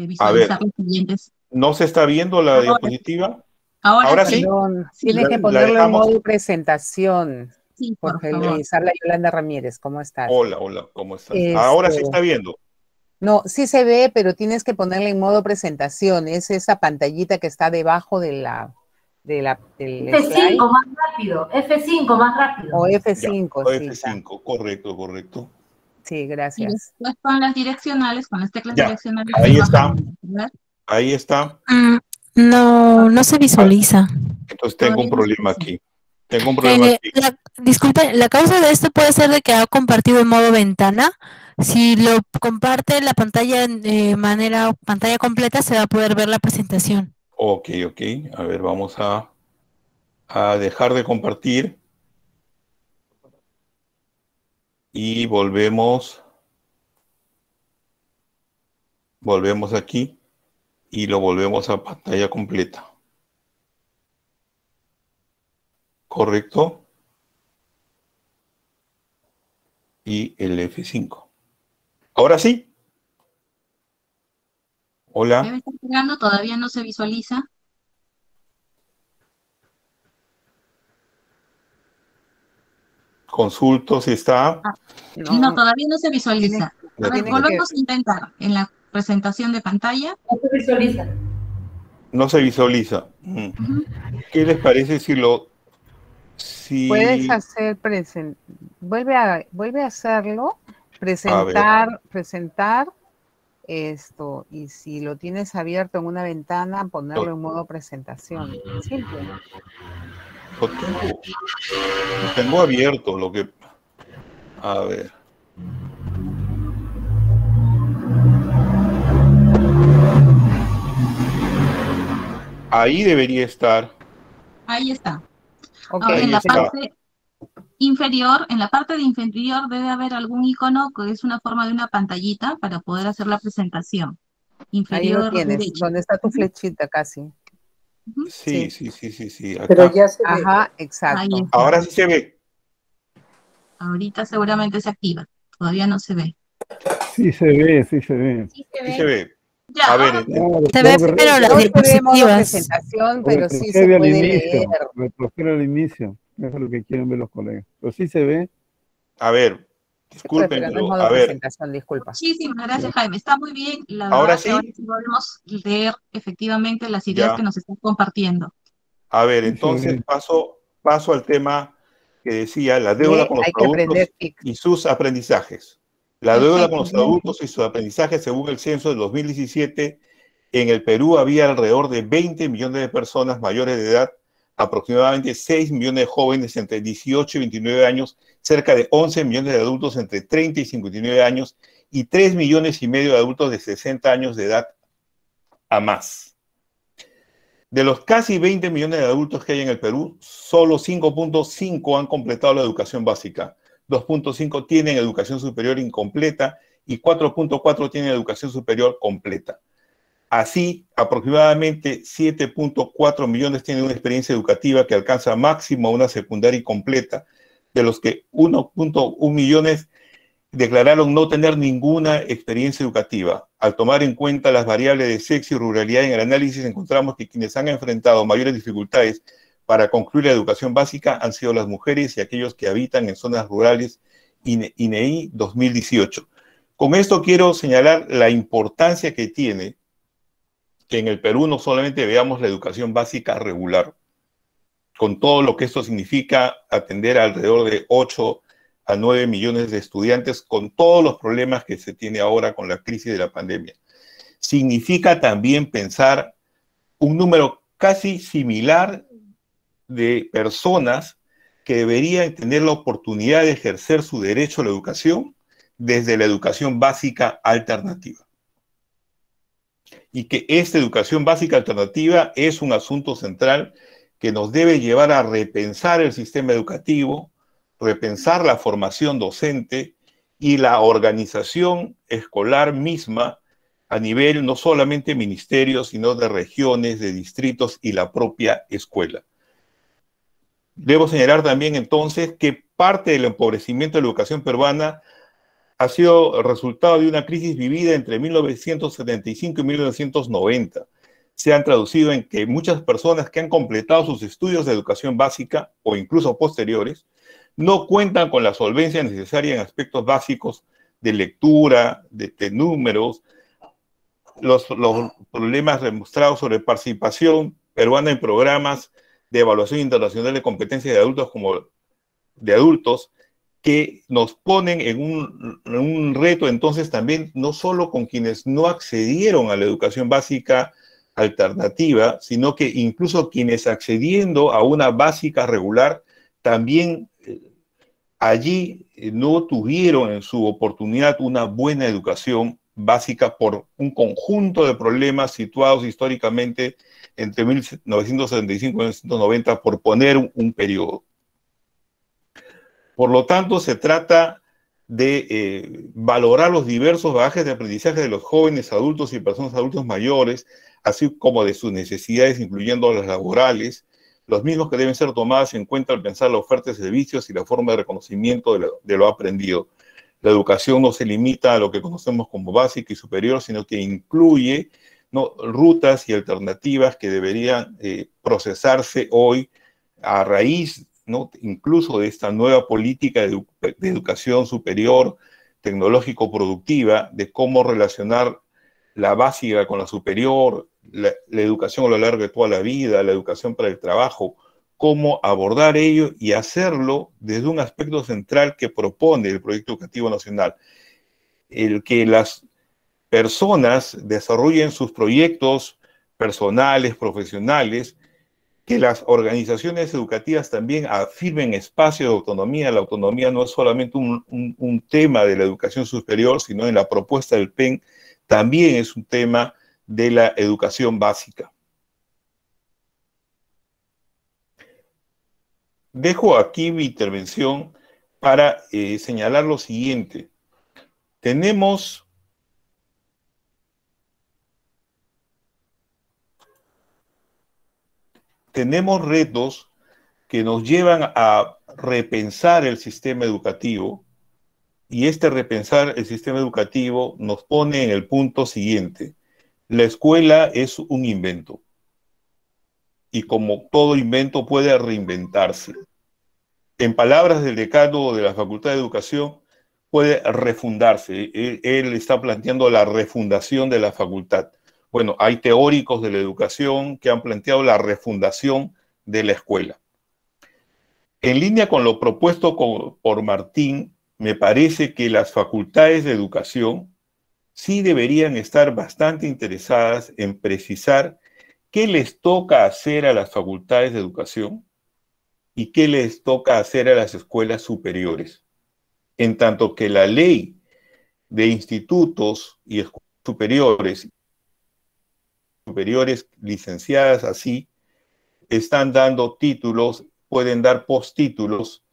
visualizar los siguientes. ¿No se está viendo la diapositiva? Ahora sí. Perdón, tienes que ponerlo en modo presentación. Sí, Jorge por favor. Luis, habla Yolanda Ramírez, ¿cómo estás? Hola, ¿cómo estás? Ahora sí está viendo. No, sí se ve, pero tienes que ponerle en modo presentación. Es esa pantallita que está debajo de del F5 slide. más rápido, F5 más rápido. O F5, Ya, o sí. F5, correcto. Sí, Y gracias. después con las direccionales, con las teclas Ya, direccionales. ahí está. No se visualiza. Entonces tengo un problema aquí. Disculpe, la causa de esto puede ser de que ha compartido en modo ventana. Si lo comparte la pantalla de manera pantalla completa, se va a poder ver la presentación. Ok. A ver, vamos a dejar de compartir. Y volvemos aquí y lo volvemos a pantalla completa. ¿Correcto? Y el F5. Ahora sí. Hola. ¿Me está cargando? Todavía no se visualiza. Consulto si está. No, todavía no se visualiza. A ver, tiene volvemos a intentar en la presentación de pantalla. No se visualiza. No se visualiza. ¿Qué les parece si Puedes hacer vuelve a hacerlo, presentar esto, y si lo tienes abierto en una ventana, ponerlo en modo presentación. Simple. Lo tengo abierto, a ver. Ahí debería estar. Ahí está. Ok, Ahora, en la está. parte inferior, en la parte de inferior debe haber algún icono que es una forma de una pantallita para poder hacer la presentación. ahí lo Inferior tienes, derecho. donde está tu Ujú, flechita casi. ujú. Sí, Sí. sí. Pero Acá. ya se ve. Ajá, Ahí exacto. está. Ahora sí se ve. Ahorita seguramente se activa. Todavía no se ve. Sí se ve, sí se ve. Sí se Sí ve. se ve. Ya, A ver, ahora Claro, Se solo ve, que pero las No se ve modo diapositivas. presentación, pero sí se retrocede al puede inicio, leer. retrocede al inicio. Eso es lo que quieren ver los colegas. Pero sí se ve. a ver, Pero disculpen, no es pero modo a ver, presentación, disculpa. muchísimas gracias, Jaime. Está muy bien. La ahora verdad que ahora sí, sí podemos leer efectivamente las ideas que ya. nos están compartiendo. A ver, Sí se entonces ve. paso al tema que decía, la deuda con los Hay que aprender adultos TIC. y sus aprendizajes. La deuda con Perfecto. los adultos y sus aprendizajes, según el censo de 2017, en el Perú había alrededor de 20 millones de personas mayores de edad, aproximadamente 6 millones de jóvenes entre 18 y 29 años, cerca de 11 millones de adultos entre 30 y 59 años y 3 millones y medio de adultos de 60 años de edad a más. De los casi 20 millones de adultos que hay en el Perú, solo 5.5 han completado la educación básica, 2.5 tienen educación superior incompleta y 4.4 tienen educación superior completa. Así, aproximadamente 7.4 millones tienen una experiencia educativa que alcanza máximo una secundaria completa, de los que 1.1 millones declararon no tener ninguna experiencia educativa. Al tomar en cuenta las variables de sexo y ruralidad en el análisis, encontramos que quienes han enfrentado mayores dificultades para concluir la educación básica han sido las mujeres y aquellos que habitan en zonas rurales, INEI 2018. Con esto quiero señalar la importancia que tiene que en el Perú no solamente veamos la educación básica regular, con todo lo que esto significa atender a alrededor de 8 a 9 millones de estudiantes con todos los problemas que se tiene ahora con la crisis de la pandemia. Significa también pensar un número casi similar de personas que deberían tener la oportunidad de ejercer su derecho a la educación desde la educación básica alternativa. Y que esta educación básica alternativa es un asunto central que nos debe llevar a repensar el sistema educativo, repensar la formación docente y la organización escolar misma a nivel no solamente ministerios, sino de regiones, de distritos y la propia escuela. Debo señalar también entonces que parte del empobrecimiento de la educación peruana ha sido el resultado de una crisis vivida entre 1975 y 1990. Se han traducido en que muchas personas que han completado sus estudios de educación básica o incluso posteriores no cuentan con la solvencia necesaria en aspectos básicos de lectura, de números, los problemas demostrados sobre participación peruana en programas de evaluación internacional de competencias de adultos como de adultos, que nos ponen en un reto entonces también no solo con quienes no accedieron a la educación básica alternativa, sino que incluso quienes accediendo a una básica regular también allí no tuvieron en su oportunidad una buena educación básica por un conjunto de problemas situados históricamente entre 1975 y 1990, por poner un periodo. Por lo tanto, se trata de valorar los diversos bagajes de aprendizaje de los jóvenes, adultos y personas adultos mayores, así como de sus necesidades, incluyendo las laborales, los mismos que deben ser tomadas en cuenta al pensar la oferta de servicios y la forma de reconocimiento de lo aprendido. La educación no se limita a lo que conocemos como básica y superior, sino que incluye, ¿no?, rutas y alternativas que deberían procesarse hoy a raíz, ¿no?, incluso de esta nueva política de educación superior, tecnológico-productiva, de cómo relacionar la básica con la superior, la educación a lo largo de toda la vida, la educación para el trabajo, cómo abordar ello y hacerlo desde un aspecto central que propone el Proyecto Educativo Nacional, el que las personas desarrollen sus proyectos personales, profesionales, que las organizaciones educativas también afirmen espacios de autonomía. La autonomía no es solamente un tema de la educación superior, sino en la propuesta del PEN también es un tema de la educación básica. Dejo aquí mi intervención para señalar lo siguiente. Tenemos retos que nos llevan a repensar el sistema educativo, y este repensar el sistema educativo nos pone en el punto siguiente. La escuela es un invento, y como todo invento puede reinventarse. En palabras del decano de la Facultad de Educación, puede refundarse. Él está planteando la refundación de la facultad. Bueno, hay teóricos de la educación que han planteado la refundación de la escuela. En línea con lo propuesto por Martín, me parece que las facultades de educación sí deberían estar bastante interesadas en precisar qué les toca hacer a las facultades de educación y qué les toca hacer a las escuelas superiores. En tanto que la ley de institutos y escuelas superiores licenciadas así, están dando títulos, pueden dar postítulos.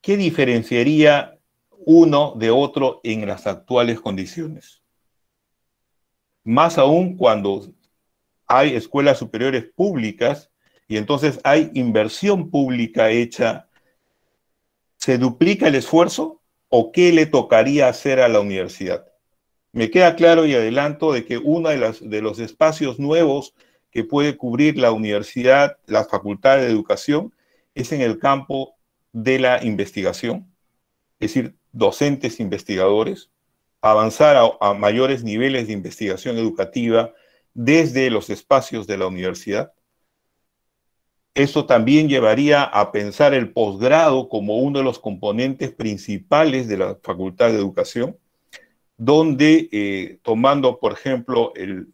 ¿Qué diferenciaría uno de otro en las actuales condiciones? Más aún cuando hay escuelas superiores públicas y entonces hay inversión pública hecha. ¿Se duplica el esfuerzo o qué le tocaría hacer a la universidad? Me queda claro y adelanto de que uno de los espacios nuevos que puede cubrir la universidad, la Facultad de Educación, es en el campo de la investigación, es decir, docentes investigadores, avanzar a mayores niveles de investigación educativa desde los espacios de la universidad. Eso también llevaría a pensar el posgrado como uno de los componentes principales de la Facultad de Educación, donde, tomando, por ejemplo, el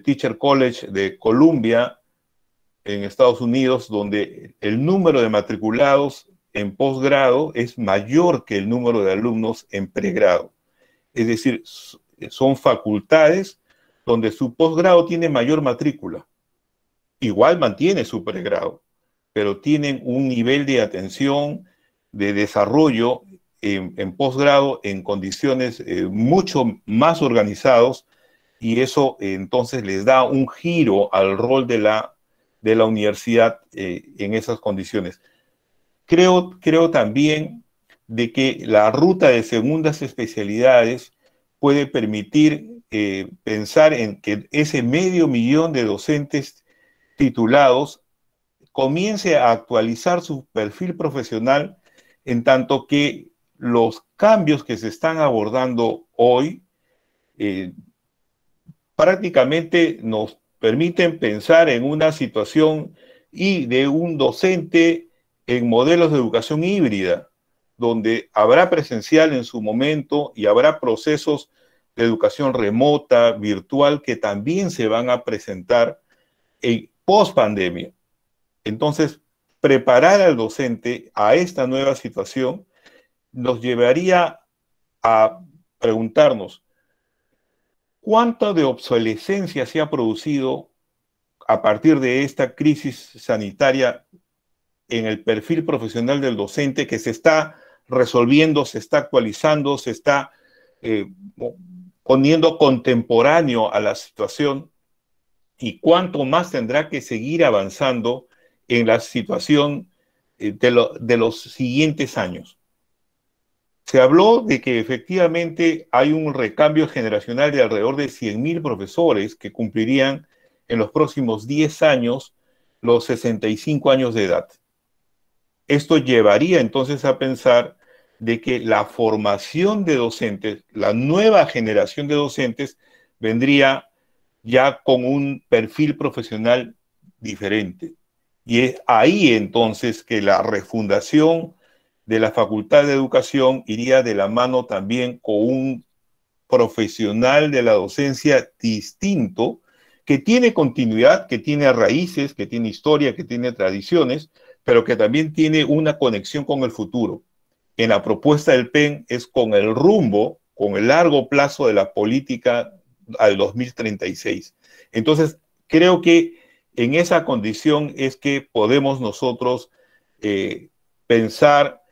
Teacher College de Columbia, en Estados Unidos, donde el número de matriculados en posgrado es mayor que el número de alumnos en pregrado. Es decir, son facultades donde su posgrado tiene mayor matrícula. Igual mantiene su pregrado, pero tienen un nivel de atención, de desarrollo en posgrado en condiciones mucho más organizados, y eso entonces les da un giro al rol de la universidad en esas condiciones. Creo también de que la ruta de segundas especialidades puede permitir pensar en que ese 500.000 de docentes titulados comience a actualizar su perfil profesional, en tanto que los cambios que se están abordando hoy prácticamente nos permiten pensar en una situación y de un docente en modelos de educación híbrida, donde habrá presencial en su momento y habrá procesos de educación remota, virtual, que también se van a presentar en post-pandemia. Entonces, preparar al docente a esta nueva situación nos llevaría a preguntarnos cuánto de obsolescencia se ha producido a partir de esta crisis sanitaria en el perfil profesional del docente, que se está resolviendo, se está actualizando, se está poniendo contemporáneo a la situación, y cuánto más tendrá que seguir avanzando en la situación de los siguientes años. Se habló de que efectivamente hay un recambio generacional de alrededor de 100.000 profesores que cumplirían en los próximos 10 años los 65 años de edad. Esto llevaría entonces a pensar de que la formación de docentes, la nueva generación de docentes, vendría ya con un perfil profesional diferente. Y es ahí entonces que la refundación de la Facultad de Educación iría de la mano también con un profesional de la docencia distinto, que tiene continuidad, que tiene raíces, que tiene historia, que tiene tradiciones, pero que también tiene una conexión con el futuro. En la propuesta del PEN es con el rumbo, con el largo plazo de la política al 2036. Entonces, creo que en esa condición es que podemos nosotros pensar,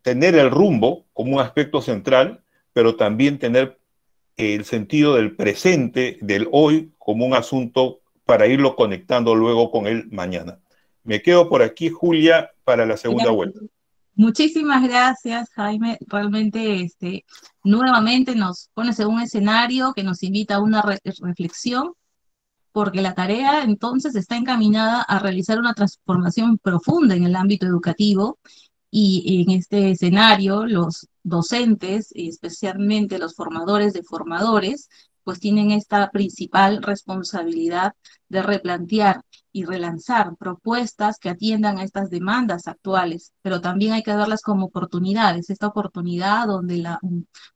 tener el rumbo como un aspecto central, pero también tener el sentido del presente, del hoy, como un asunto para irlo conectando luego con el mañana. Me quedo por aquí, Julia, para la segunda vuelta. Muchísimas gracias, Jaime. Realmente, nuevamente nos pones en un escenario que nos invita a una reflexión, porque la tarea entonces está encaminada a realizar una transformación profunda en el ámbito educativo, y en este escenario los docentes, y especialmente los formadores de formadores, pues tienen esta principal responsabilidad de replantear y relanzar propuestas que atiendan a estas demandas actuales, pero también hay que verlas como oportunidades, esta oportunidad donde las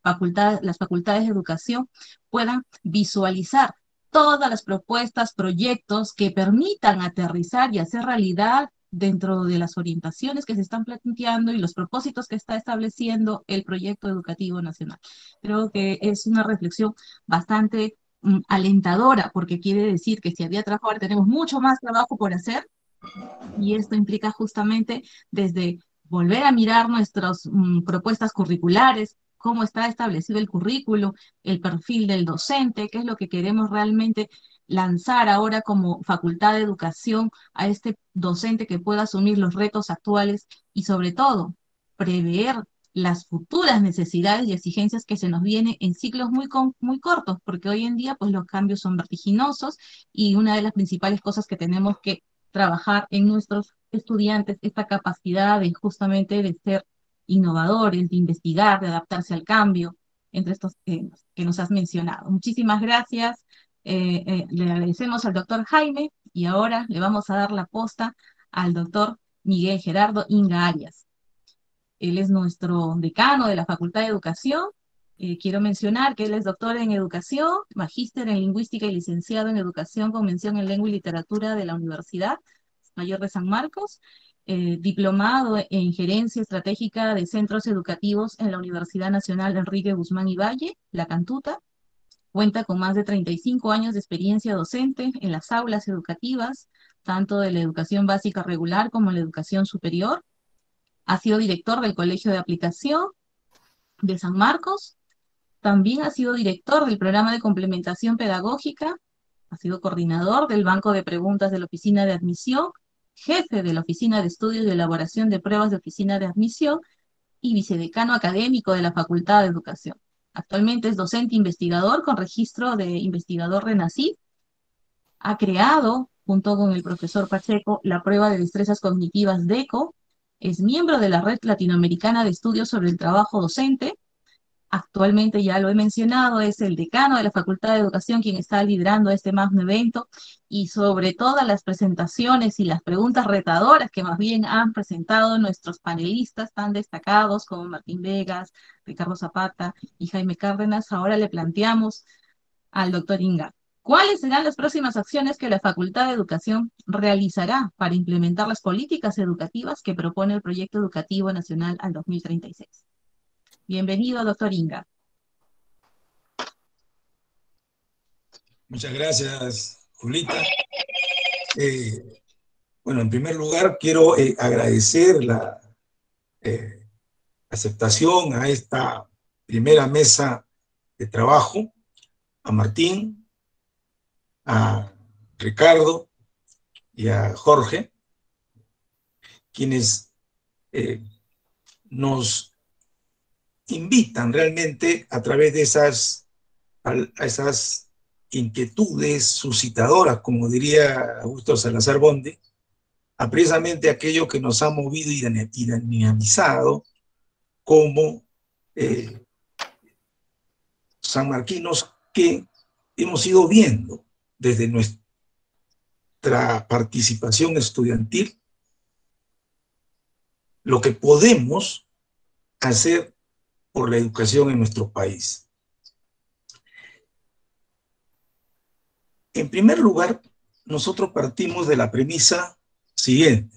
facultades de educación puedan visualizar todas las propuestas, proyectos que permitan aterrizar y hacer realidad dentro de las orientaciones que se están planteando y los propósitos que está estableciendo el proyecto educativo nacional. Creo que es una reflexión bastante alentadora, porque quiere decir que si había trabajo, ahora tenemos mucho más trabajo por hacer, y esto implica justamente desde volver a mirar nuestras propuestas curriculares, cómo está establecido el currículo, el perfil del docente, qué es lo que queremos realmente lanzar ahora como facultad de educación a este docente que pueda asumir los retos actuales y sobre todo prever las futuras necesidades y exigencias que se nos vienen en ciclos muy cortos, porque hoy en día pues los cambios son vertiginosos, y una de las principales cosas que tenemos que trabajar en nuestros estudiantes esta capacidad de justamente de ser innovadores, de investigar, de adaptarse al cambio, entre estos temas que nos has mencionado. Muchísimas gracias. Le agradecemos al doctor Jaime, y ahora le vamos a dar la posta al doctor Miguel Gerardo Inga Arias. Él es nuestro decano de la Facultad de Educación. Quiero mencionar que él es doctor en Educación, magíster en Lingüística y licenciado en Educación con mención en Lengua y Literatura de la Universidad Mayor de San Marcos, diplomado en Gerencia Estratégica de Centros Educativos en la Universidad Nacional Enrique Guzmán y Valle, La Cantuta. Cuenta con más de 35 años de experiencia docente en las aulas educativas, tanto de la educación básica regular como en la educación superior. Ha sido director del Colegio de Aplicación de San Marcos. También ha sido director del programa de complementación pedagógica, ha sido coordinador del banco de preguntas de la oficina de admisión, jefe de la oficina de estudios y elaboración de pruebas de oficina de admisión y vicedecano académico de la Facultad de Educación. Actualmente es docente investigador con registro de investigador RENACID. Ha creado, junto con el profesor Pacheco, la prueba de destrezas cognitivas DECO. Es miembro de la Red Latinoamericana de Estudios sobre el Trabajo Docente. Actualmente, ya lo he mencionado, es el decano de la Facultad de Educación quien está liderando este magno evento, y sobre todas las presentaciones y las preguntas retadoras que más bien han presentado nuestros panelistas tan destacados como Martín Vegas, Ricardo Zapata y Jaime Cárdenas, ahora le planteamos al doctor Inga: ¿cuáles serán las próximas acciones que la Facultad de Educación realizará para implementar las políticas educativas que propone el Proyecto Educativo Nacional al 2036? Bienvenido, doctor Inga. Muchas gracias, Julita. Bueno, en primer lugar, quiero agradecer la aceptación a esta primera mesa de trabajo, a Martín, a Ricardo y a Jorge, quienes nos invitan realmente a través de esas inquietudes suscitadoras, como diría Augusto Salazar Bonde, a precisamente aquello que nos ha movido y dinamizado como sanmarquinos, que hemos ido viendo desde nuestra participación estudiantil lo que podemos hacer por la educación en nuestro país. En primer lugar, nosotros partimos de la premisa siguiente.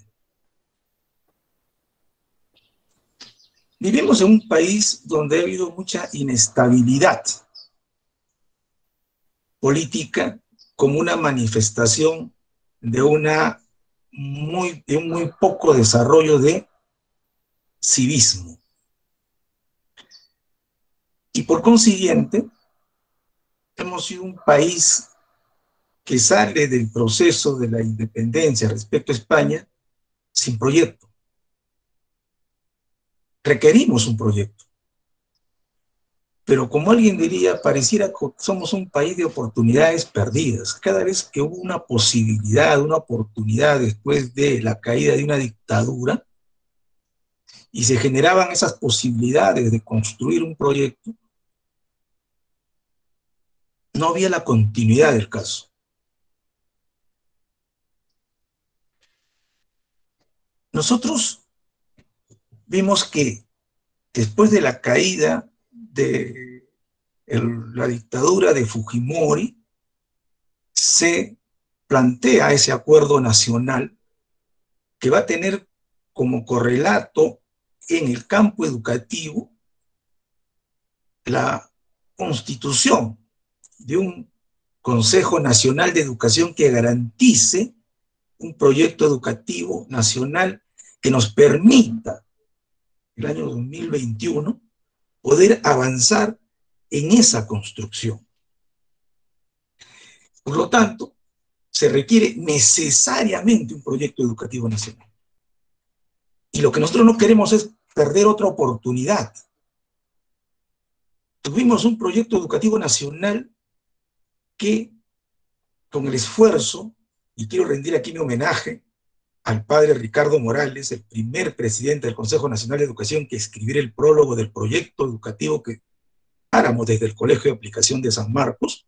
Vivimos en un país donde ha habido mucha inestabilidad. política como una manifestación de un muy poco desarrollo de civismo. Y por consiguiente, hemos sido un país que sale del proceso de la independencia respecto a España sin proyecto. Requerimos un proyecto. Pero como alguien diría, pareciera que somos un país de oportunidades perdidas. Cada vez que hubo una posibilidad, una oportunidad después de la caída de una dictadura, y se generaban esas posibilidades de construir un proyecto, no había la continuidad del caso. Nosotros vimos que después de la caída de la dictadura de Fujimori, se plantea ese acuerdo nacional que va a tener como correlato en el campo educativo la constitución de un Consejo Nacional de Educación que garantice un proyecto educativo nacional que nos permita, el año 2021, poder avanzar en esa construcción. Por lo tanto, se requiere necesariamente un proyecto educativo nacional. Y lo que nosotros no queremos es perder otra oportunidad. Tuvimos un proyecto educativo nacional que, con el esfuerzo, y quiero rendir aquí mi homenaje al padre Ricardo Morales, el primer presidente del Consejo Nacional de Educación que escribiera el prólogo del proyecto educativo que háramos desde el Colegio de Aplicación de San Marcos,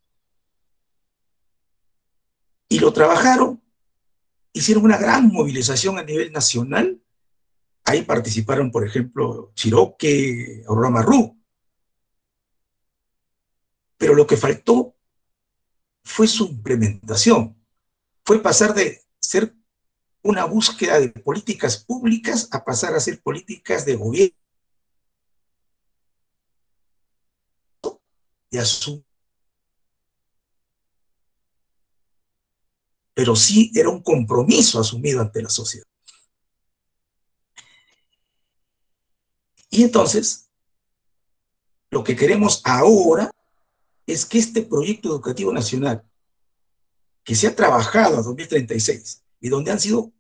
y lo trabajaron, hicieron una gran movilización a nivel nacional. Ahí participaron, por ejemplo, Chiroque, Aurora Marrú. Pero lo que faltó fue su implementación. Fue pasar de ser una búsqueda de políticas públicas a pasar a ser políticas de gobierno y pero sí era un compromiso asumido ante la sociedad. Y entonces, lo que queremos ahora es que este proyecto educativo nacional, que se ha trabajado a 2036 y donde han sido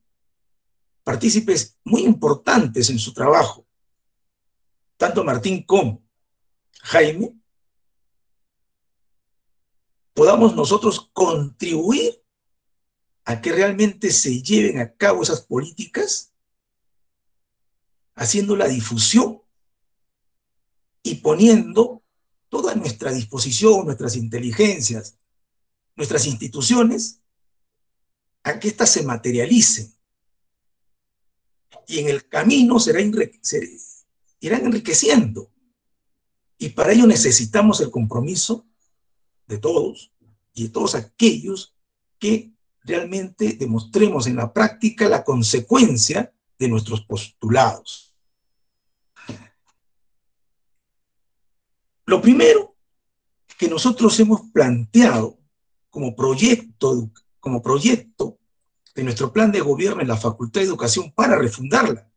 partícipes muy importantes en su trabajo, tanto Martín como Jaime, podamos nosotros contribuir a que realmente se lleven a cabo esas políticas, haciendo la difusión y poniendo toda nuestra disposición, nuestras inteligencias, nuestras instituciones, a que éstas se materialicen. Y en el camino se irán enriqueciendo. Y para ello necesitamos el compromiso de todos y de todos aquellos que realmente demostremos en la práctica la consecuencia de nuestros postulados. Lo primero que nosotros hemos planteado como proyecto de nuestro plan de gobierno en la Facultad de Educación para refundarla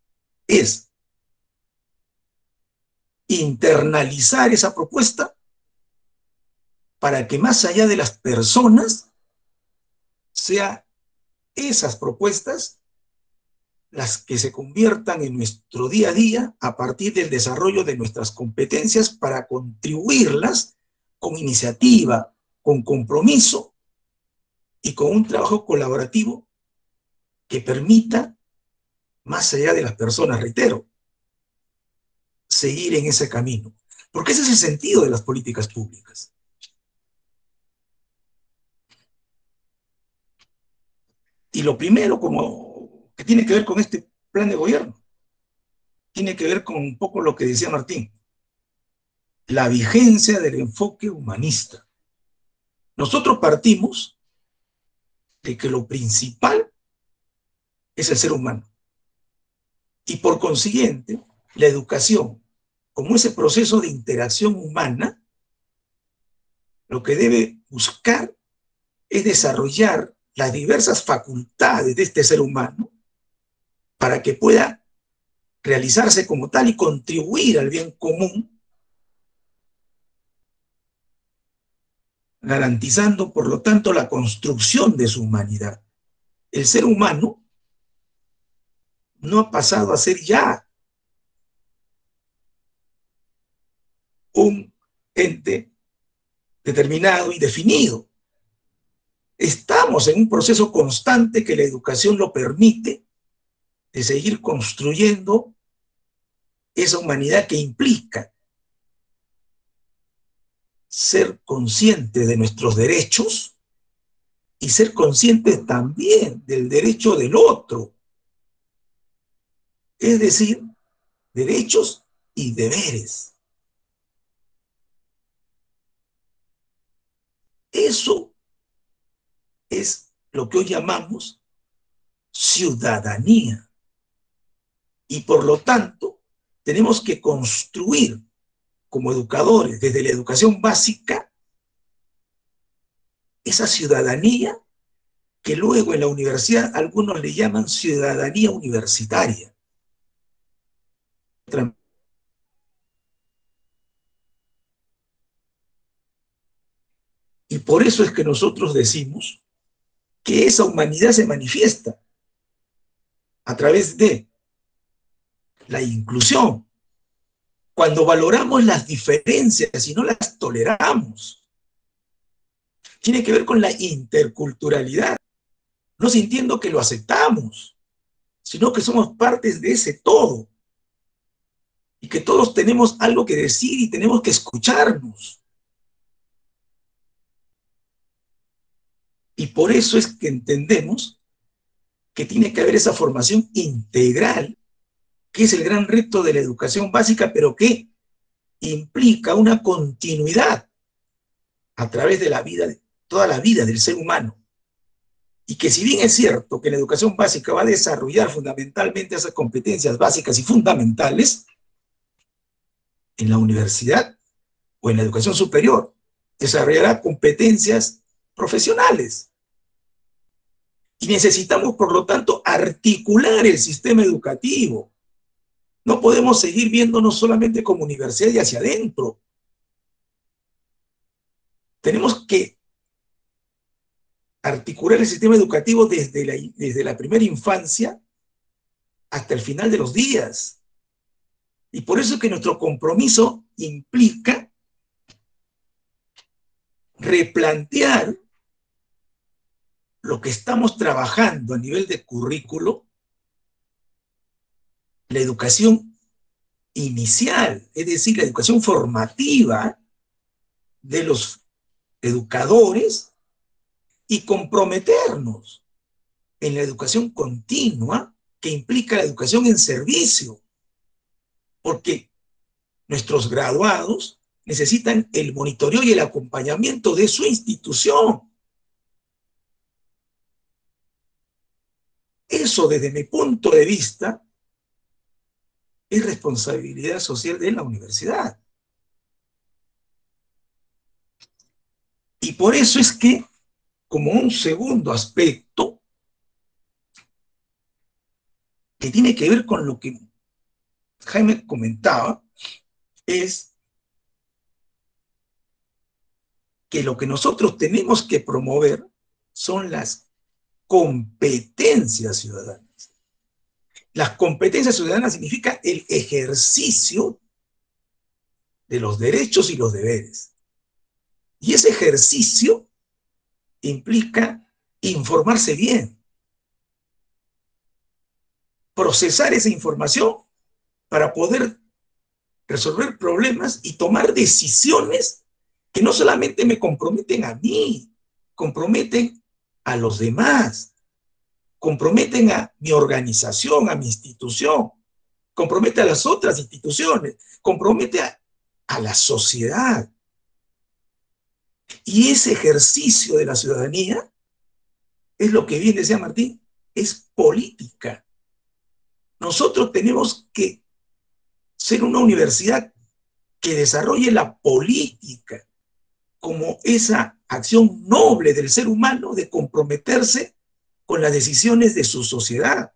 es internalizar esa propuesta para que más allá de las personas sean esas propuestas las que se conviertan en nuestro día a día a partir del desarrollo de nuestras competencias para contribuirlas con iniciativa, con compromiso y con un trabajo colaborativo que permita, más allá de las personas, reitero, seguir en ese camino. Porque ese es el sentido de las políticas públicas. Y lo primero, como que tiene que ver con este plan de gobierno, tiene que ver con un poco lo que decía Martín, la vigencia del enfoque humanista. Nosotros partimos de que lo principal es el ser humano. Y por consiguiente, la educación, como ese proceso de interacción humana, lo que debe buscar es desarrollar las diversas facultades de este ser humano para que pueda realizarse como tal y contribuir al bien común, garantizando, por lo tanto, la construcción de su humanidad. El ser humano no ha pasado a ser ya un ente determinado y definido. Estamos en un proceso constante que la educación lo permite, de seguir construyendo esa humanidad que implica ser consciente de nuestros derechos y ser consciente también del derecho del otro. Es decir, derechos y deberes. Eso es lo que hoy llamamos ciudadanía. Y por lo tanto, tenemos que construir como educadores, desde la educación básica, esa ciudadanía que luego en la universidad algunos le llaman ciudadanía universitaria. Y por eso es que nosotros decimos que esa humanidad se manifiesta a través de la inclusión, cuando valoramos las diferencias y no las toleramos. Tiene que ver con la interculturalidad, no sintiendo que lo aceptamos, sino que somos partes de ese todo, y que todos tenemos algo que decir y tenemos que escucharnos. Y por eso es que entendemos que tiene que haber esa formación integral, que es el gran reto de la educación básica, pero que implica una continuidad a través de la vida, toda la vida del ser humano. Y que si bien es cierto que la educación básica va a desarrollar fundamentalmente esas competencias básicas y fundamentales, en la universidad o en la educación superior desarrollará competencias profesionales. Y necesitamos, por lo tanto, articular el sistema educativo. No podemos seguir viéndonos solamente como universidad y hacia adentro. Tenemos que articular el sistema educativo desde la primera infancia hasta el final de los días. Y por eso es que nuestro compromiso implica replantear lo que estamos trabajando a nivel de currículo, la educación inicial, es decir, la educación formativa de los educadores, y comprometernos en la educación continua, que implica la educación en servicio, porque nuestros graduados necesitan el monitoreo y el acompañamiento de su institución. Eso, desde mi punto de vista, es responsabilidad social de la universidad. Y por eso es que, como un segundo aspecto, que tiene que ver con lo que Jaime comentaba, es que lo que nosotros tenemos que promover son las competencias ciudadanas. Las competencias ciudadanas significa el ejercicio de los derechos y los deberes. Y ese ejercicio implica informarse bien, procesar esa información para poder resolver problemas y tomar decisiones que no solamente me comprometen a mí, comprometen a los demás, comprometen a mi organización, a mi institución, compromete a las otras instituciones, compromete a la sociedad. Y ese ejercicio de la ciudadanía es lo que bien decía Martín, es política. Nosotros tenemos que ser una universidad que desarrolle la política, como esa acción noble del ser humano de comprometerse con las decisiones de su sociedad,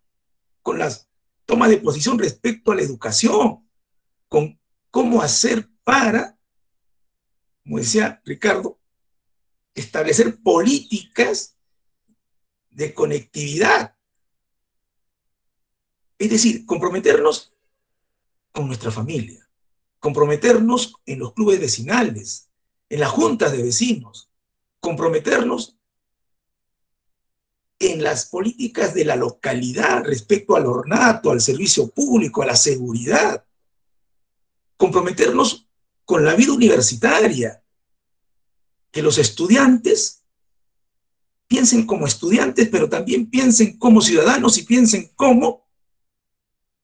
con las tomas de posición respecto a la educación, con cómo hacer para, como decía Ricardo, establecer políticas de conectividad. Es decir, comprometernos con nuestra familia, comprometernos en los clubes vecinales, en las juntas de vecinos, comprometernos en las políticas de la localidad respecto al ornato, al servicio público, a la seguridad, comprometernos con la vida universitaria, que los estudiantes piensen como estudiantes, pero también piensen como ciudadanos y piensen como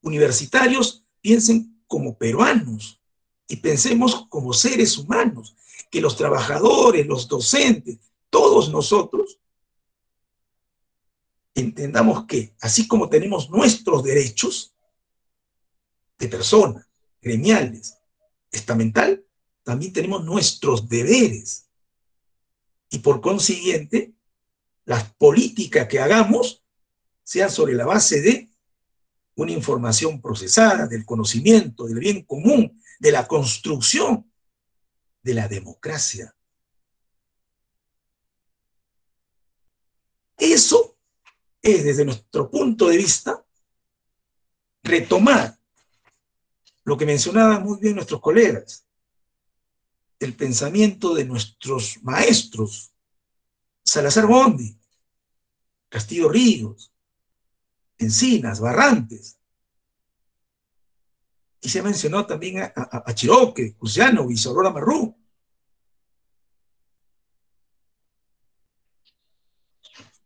universitarios, piensen como peruanos y pensemos como seres humanos, que los trabajadores, los docentes, todos nosotros entendamos que así como tenemos nuestros derechos de persona, gremiales, estamental, también tenemos nuestros deberes. Y por consiguiente, las políticas que hagamos sean sobre la base de una información procesada, del conocimiento, del bien común, de la construcción de la democracia. Eso es, desde nuestro punto de vista, retomar lo que mencionaban muy bien nuestros colegas, el pensamiento de nuestros maestros, Salazar Bondi, Castillo Ríos, Encinas, Barrantes, y se mencionó también a Chiroque, Cusiano, Aurora Marrú.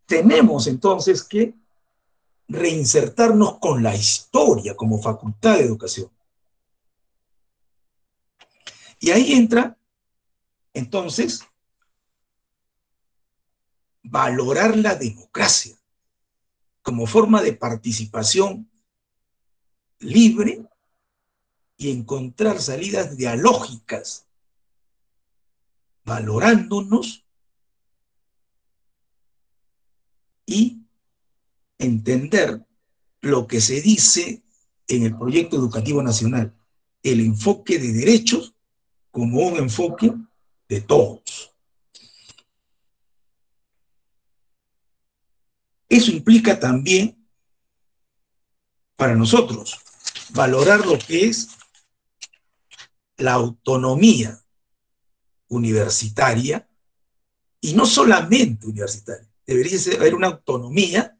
Tenemos entonces que reinsertarnos con la historia como facultad de educación. Y ahí entra, entonces, valorar la democracia como forma de participación libre y encontrar salidas dialógicas, valorándonos y entender lo que se dice en el proyecto educativo nacional, el enfoque de derechos como un enfoque de todos. Eso implica también para nosotros valorar lo que es la autonomía universitaria, y no solamente universitaria, debería haber una autonomía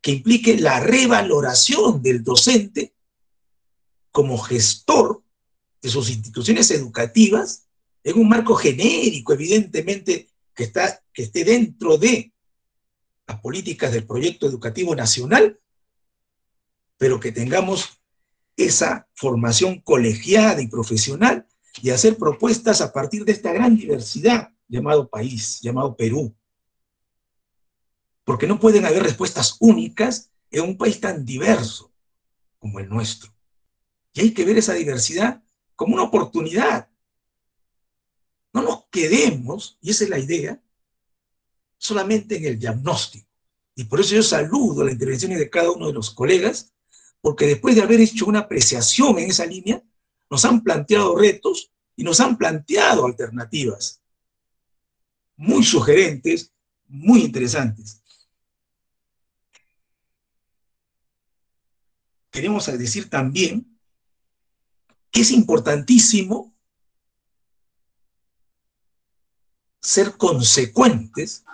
que implique la revaloración del docente como gestor de sus instituciones educativas en un marco genérico, evidentemente, que esté dentro de las políticas del proyecto educativo nacional, pero que tengamos esa formación colegiada y profesional y hacer propuestas a partir de esta gran diversidad llamado país, llamado Perú. Porque no pueden haber respuestas únicas en un país tan diverso como el nuestro. Y hay que ver esa diversidad como una oportunidad. No nos quedemos, y esa es la idea, solamente en el diagnóstico. Y por eso yo saludo las intervenciones de cada uno de los colegas, porque después de haber hecho una apreciación en esa línea, nos han planteado retos y nos han planteado alternativas muy sugerentes, muy interesantes. Queremos decir también que es importantísimo ser consecuentes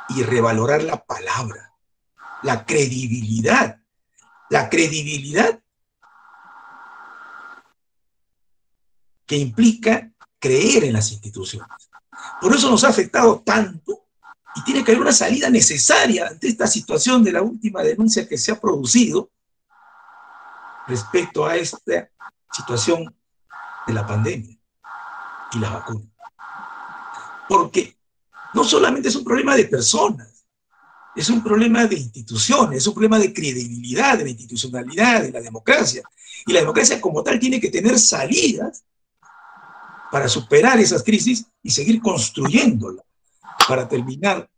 y revalorar la palabra, la credibilidad. La credibilidad que implica creer en las instituciones. Por eso nos ha afectado tanto y tiene que haber una salida necesaria ante esta situación de la última denuncia que se ha producido respecto a esta situación de la pandemia y la vacuna. Porque no solamente es un problema de personas, es un problema de instituciones, es un problema de credibilidad, de la institucionalidad, de la democracia. Y la democracia como tal tiene que tener salidas para superar esas crisis y seguir construyéndola. Para terminar,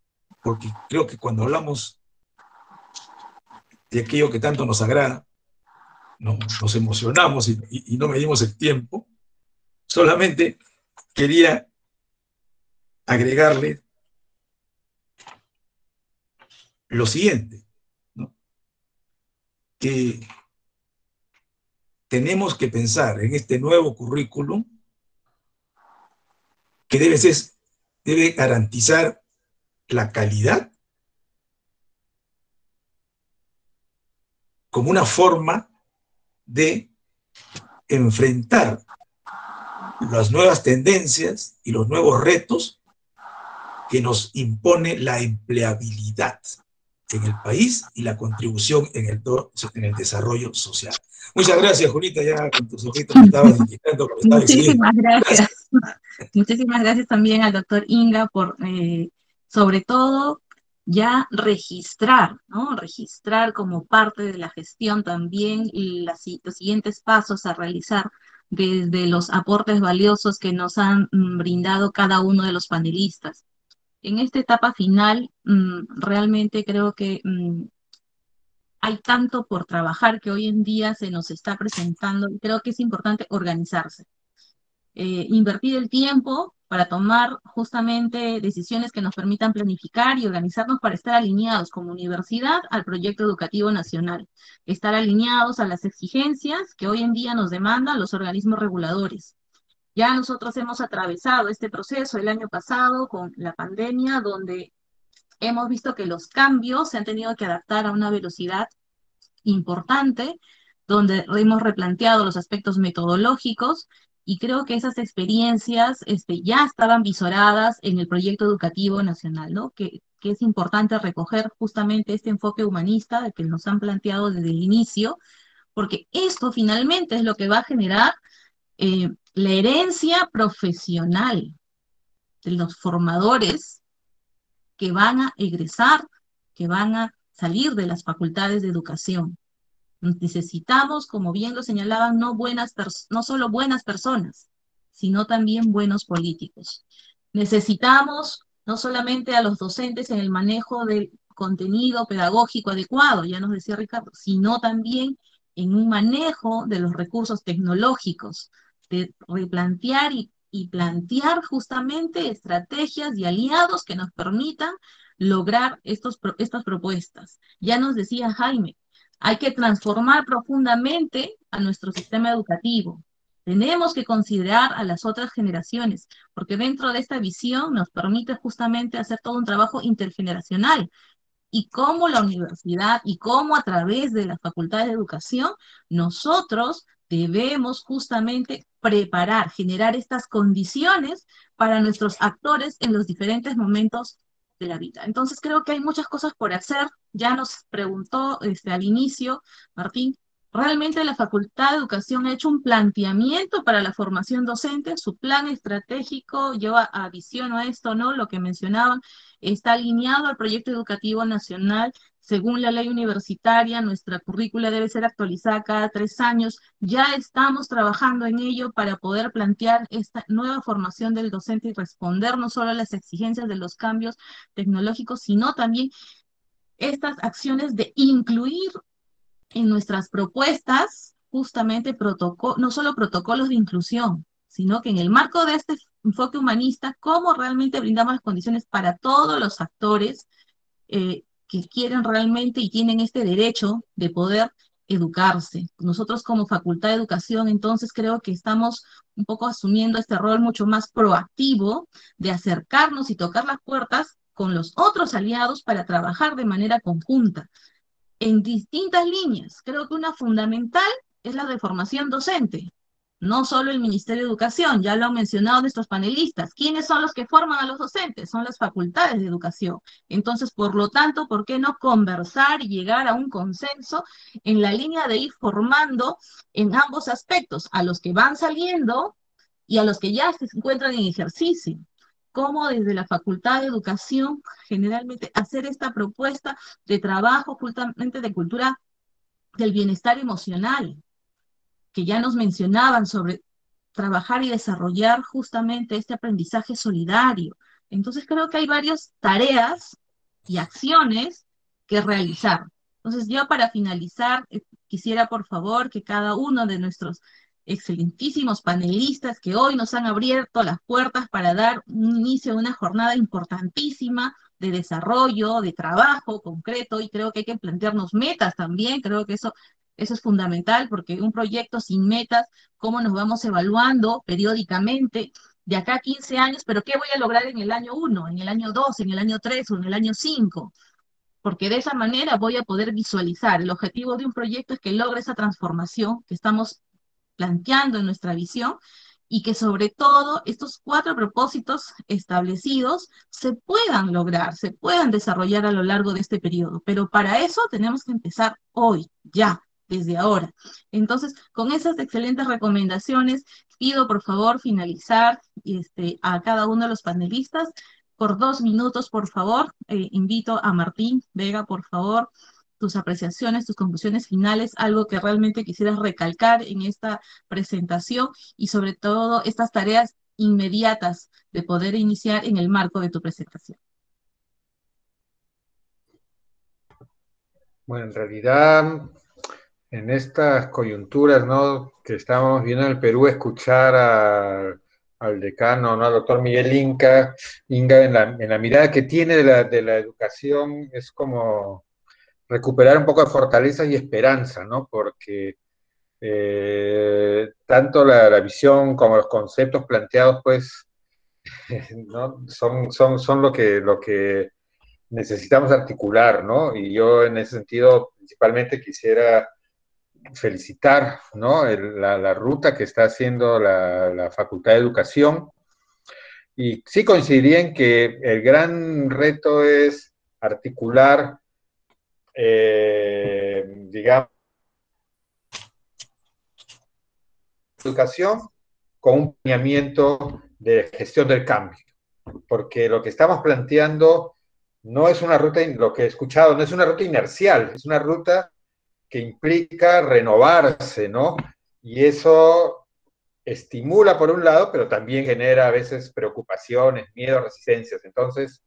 porque creo que cuando hablamos de aquello que tanto nos agrada, nos emocionamos y no medimos el tiempo, solamente quería agregarle lo siguiente, ¿no? Que tenemos que pensar en este nuevo currículum que debe garantizar la calidad como una forma de enfrentar las nuevas tendencias y los nuevos retos que nos impone la empleabilidad en el país y la contribución en el desarrollo social. Muchas gracias, Julita, ya con tus ojitos me estabas indicando que me estaba excediendo. Muchísimas gracias. Muchísimas gracias también al doctor Inga por, sobre todo, ya registrar, ¿no? Registrar como parte de la gestión también los siguientes pasos a realizar desde los aportes valiosos que nos han brindado cada uno de los panelistas. En esta etapa final, realmente creo que hay tanto por trabajar que hoy en día se nos está presentando y creo que es importante organizarse. Invertir el tiempo para tomar justamente decisiones que nos permitan planificar y organizarnos para estar alineados como universidad al proyecto educativo nacional, estar alineados a las exigencias que hoy en día nos demandan los organismos reguladores. Ya nosotros hemos atravesado este proceso el año pasado con la pandemia, donde hemos visto que los cambios se han tenido que adaptar a una velocidad importante, donde hemos replanteado los aspectos metodológicos y creo que esas experiencias ya estaban visoradas en el proyecto educativo nacional, ¿no? Que es importante recoger justamente este enfoque humanista que nos han planteado desde el inicio, porque esto finalmente es lo que va a generar la herencia profesional de los formadores que van a egresar, que van a salir de las facultades de educación. Necesitamos, como bien lo señalaban, no solo buenas personas, sino también buenos políticos. Necesitamos no solamente a los docentes en el manejo del contenido pedagógico adecuado, ya nos decía Ricardo, sino también en un manejo de los recursos tecnológicos, de replantear y plantear justamente estrategias y aliados que nos permitan lograr estas propuestas. Ya nos decía Jaime, hay que transformar profundamente a nuestro sistema educativo. Tenemos que considerar a las otras generaciones, porque dentro de esta visión nos permite justamente hacer todo un trabajo intergeneracional. Y cómo la universidad y cómo a través de las facultades de educación, nosotros debemos justamente preparar, generar estas condiciones para nuestros actores en los diferentes momentos de la vida. Entonces creo que hay muchas cosas por hacer. Ya nos preguntó al inicio, Martín, realmente la Facultad de Educación ha hecho un planteamiento para la formación docente, su plan estratégico lleva a visión a esto, ¿no? Lo que mencionaban, está alineado al proyecto educativo nacional. Según la ley universitaria, nuestra currícula debe ser actualizada cada 3 años. Ya estamos trabajando en ello para poder plantear esta nueva formación del docente y responder no solo a las exigencias de los cambios tecnológicos, sino también estas acciones de incluir en nuestras propuestas justamente no solo protocolos de inclusión, sino que en el marco de este enfoque humanista, cómo realmente brindamos las condiciones para todos los actores que quieren realmente y tienen este derecho de poder educarse. Nosotros como Facultad de Educación, entonces creo que estamos un poco asumiendo este rol mucho más proactivo de acercarnos y tocar las puertas con los otros aliados para trabajar de manera conjunta en distintas líneas. Creo que una fundamental es la de formación docente. No solo el Ministerio de Educación, ya lo han mencionado nuestros panelistas. ¿Quiénes son los que forman a los docentes? Son las facultades de educación. Entonces, por lo tanto, ¿por qué no conversar y llegar a un consenso en la línea de ir formando en ambos aspectos, a los que van saliendo y a los que ya se encuentran en ejercicio? Cómo desde la Facultad de Educación generalmente hacer esta propuesta de trabajo justamente de cultura del bienestar emocional, que ya nos mencionaban sobre trabajar y desarrollar justamente este aprendizaje solidario. Entonces creo que hay varias tareas y acciones que realizar. Entonces yo para finalizar quisiera por favor que cada uno de nuestros excelentísimos panelistas que hoy nos han abierto las puertas para dar un inicio a una jornada importantísima de desarrollo, de trabajo concreto, y creo que hay que plantearnos metas también, creo que eso es fundamental, porque un proyecto sin metas, cómo nos vamos evaluando periódicamente de acá a 15 años, pero ¿qué voy a lograr en el año 1, en el año 2, en el año 3 o en el año 5? Porque de esa manera voy a poder visualizar. El objetivo de un proyecto es que logre esa transformación que estamos planteando en nuestra visión y que sobre todo estos 4 propósitos establecidos se puedan lograr, se puedan desarrollar a lo largo de este periodo. Pero para eso tenemos que empezar hoy, ya, desde ahora. Entonces, con esas excelentes recomendaciones, pido por favor finalizar a cada uno de los panelistas por 2 minutos, por favor. Invito a Martín Vega, por favor, tus apreciaciones, tus conclusiones finales, algo que realmente quisieras recalcar en esta presentación y sobre todo estas tareas inmediatas de poder iniciar en el marco de tu presentación. Bueno, en realidad, en estas coyunturas, ¿no?, que estamos viendo en el Perú, escuchar al decano, ¿no?, al doctor Miguel Inga, en la mirada que tiene de la educación, es como recuperar un poco de fortaleza y esperanza, ¿no? Porque tanto la visión como los conceptos planteados, pues, ¿no?, son lo que necesitamos articular, ¿no? Y yo en ese sentido principalmente quisiera felicitar, ¿no?, la ruta que está haciendo la Facultad de Educación, y sí coincidiría en que el gran reto es articular, digamos, educación con un planeamiento de gestión del cambio, porque lo que estamos planteando no es una ruta, lo que he escuchado, no es una ruta inercial, es una ruta que implica renovarse, ¿no? Y eso estimula por un lado, pero también genera a veces preocupaciones, miedos, resistencias. Entonces,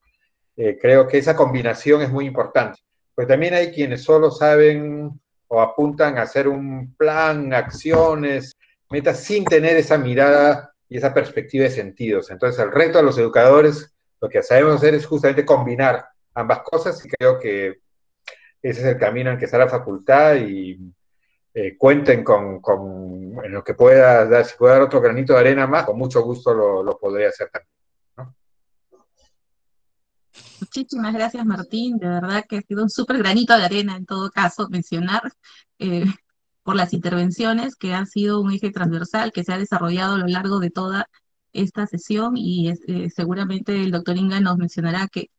creo que esa combinación es muy importante. Pues también hay quienes solo saben o apuntan a hacer un plan, acciones, metas, sin tener esa mirada y esa perspectiva de sentidos. Entonces, el reto a los educadores, lo que sabemos hacer es justamente combinar ambas cosas, y creo que ese es el camino en que está la facultad, y cuenten en lo que pueda dar, si puede dar otro granito de arena más, con mucho gusto lo podré hacer también, ¿no? Muchísimas gracias, Martín. De verdad que ha sido un súper granito de arena, en todo caso, mencionar eh, por las intervenciones que han sido un eje transversal que se ha desarrollado a lo largo de toda esta sesión, y seguramente el doctor Inga nos mencionará que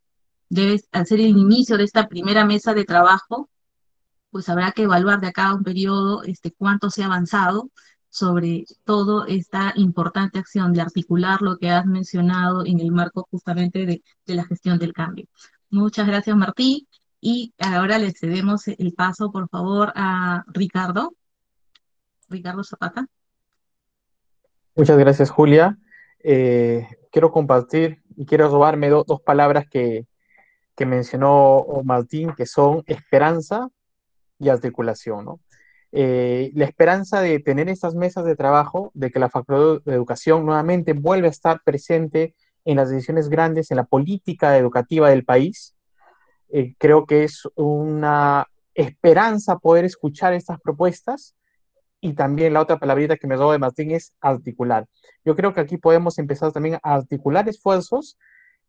debe hacer el inicio de esta primera mesa de trabajo, pues habrá que evaluar de acá a un periodo cuánto se ha avanzado sobre toda esta importante acción de articular lo que has mencionado en el marco justamente de la gestión del cambio. Muchas gracias, Martín, y ahora le cedemos el paso, por favor, a Ricardo Zapata. Muchas gracias, Julia. Quiero compartir y quiero robarme dos palabras que mencionó Martín, que son esperanza y articulación, ¿no? La esperanza de tener estas mesas de trabajo, de que la Facultad de Educación nuevamente vuelva a estar presente en las decisiones grandes, en la política educativa del país. Creo que es una esperanza poder escuchar estas propuestas. Y también la otra palabrita que me robo de Martín es articular. Yo creo que aquí podemos empezar también a articular esfuerzos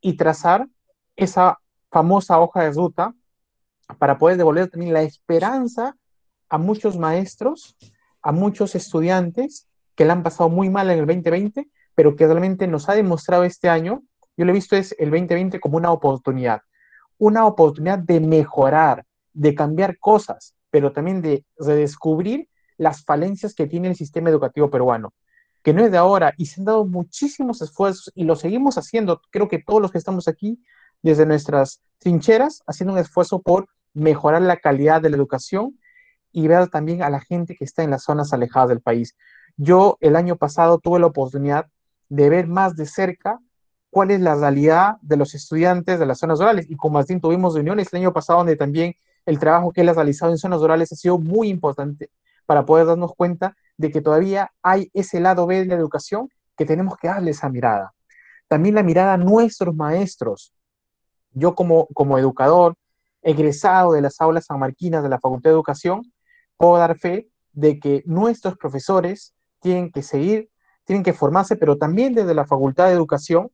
y trazar esa famosa hoja de ruta para poder devolver también la esperanza a muchos maestros, a muchos estudiantes que la han pasado muy mal en el 2020, pero que realmente nos ha demostrado este año, yo lo he visto es el 2020 como una oportunidad de mejorar, de cambiar cosas, pero también de redescubrir las falencias que tiene el sistema educativo peruano, que no es de ahora, y se han dado muchísimos esfuerzos y lo seguimos haciendo. Creo que todos los que estamos aquí, desde nuestras trincheras, haciendo un esfuerzo por mejorar la calidad de la educación y ver también a la gente que está en las zonas alejadas del país. Yo el año pasado tuve la oportunidad de ver más de cerca cuál es la realidad de los estudiantes de las zonas rurales. Y con Martín tuvimos reuniones el año pasado donde también el trabajo que él ha realizado en zonas rurales ha sido muy importante para poder darnos cuenta de que todavía hay ese lado B de la educación que tenemos que darle esa mirada. También la mirada a nuestros maestros. Yo como educador, egresado de las aulas sanmarquinas de la Facultad de Educación, puedo dar fe de que nuestros profesores tienen que seguir, tienen que formarse, pero también desde la Facultad de Educación,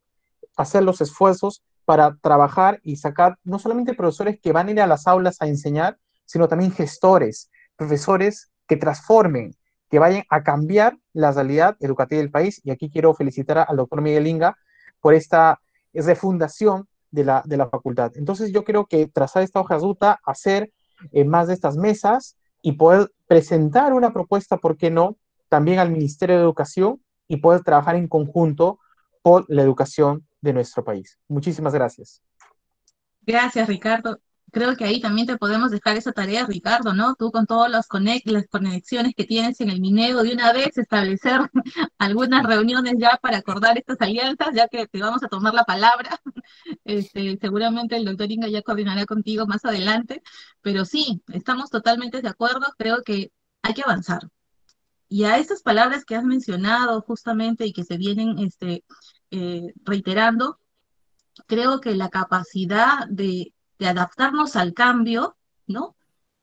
hacer los esfuerzos para trabajar y sacar no solamente profesores que van a ir a las aulas a enseñar, sino también gestores, profesores que transformen, que vayan a cambiar la realidad educativa del país. Y aquí quiero felicitar al doctor Miguel Inga por esta refundación de la facultad. Entonces yo creo que trazar esta hoja de ruta, hacer más de estas mesas y poder presentar una propuesta, ¿por qué no?, también al Ministerio de Educación y poder trabajar en conjunto por la educación de nuestro país. Muchísimas gracias. Gracias, Ricardo. Creo que ahí también te podemos dejar esa tarea, Ricardo, ¿no? Tú con todas las conexiones que tienes en el Minedo, de una vez establecer algunas reuniones ya para acordar estas alianzas, ya que te vamos a tomar la palabra. Seguramente el doctor Inga ya coordinará contigo más adelante, pero sí, estamos totalmente de acuerdo, creo que hay que avanzar. Y a estas palabras que has mencionado justamente y que se vienen reiterando, creo que la capacidad de adaptarnos al cambio, ¿no?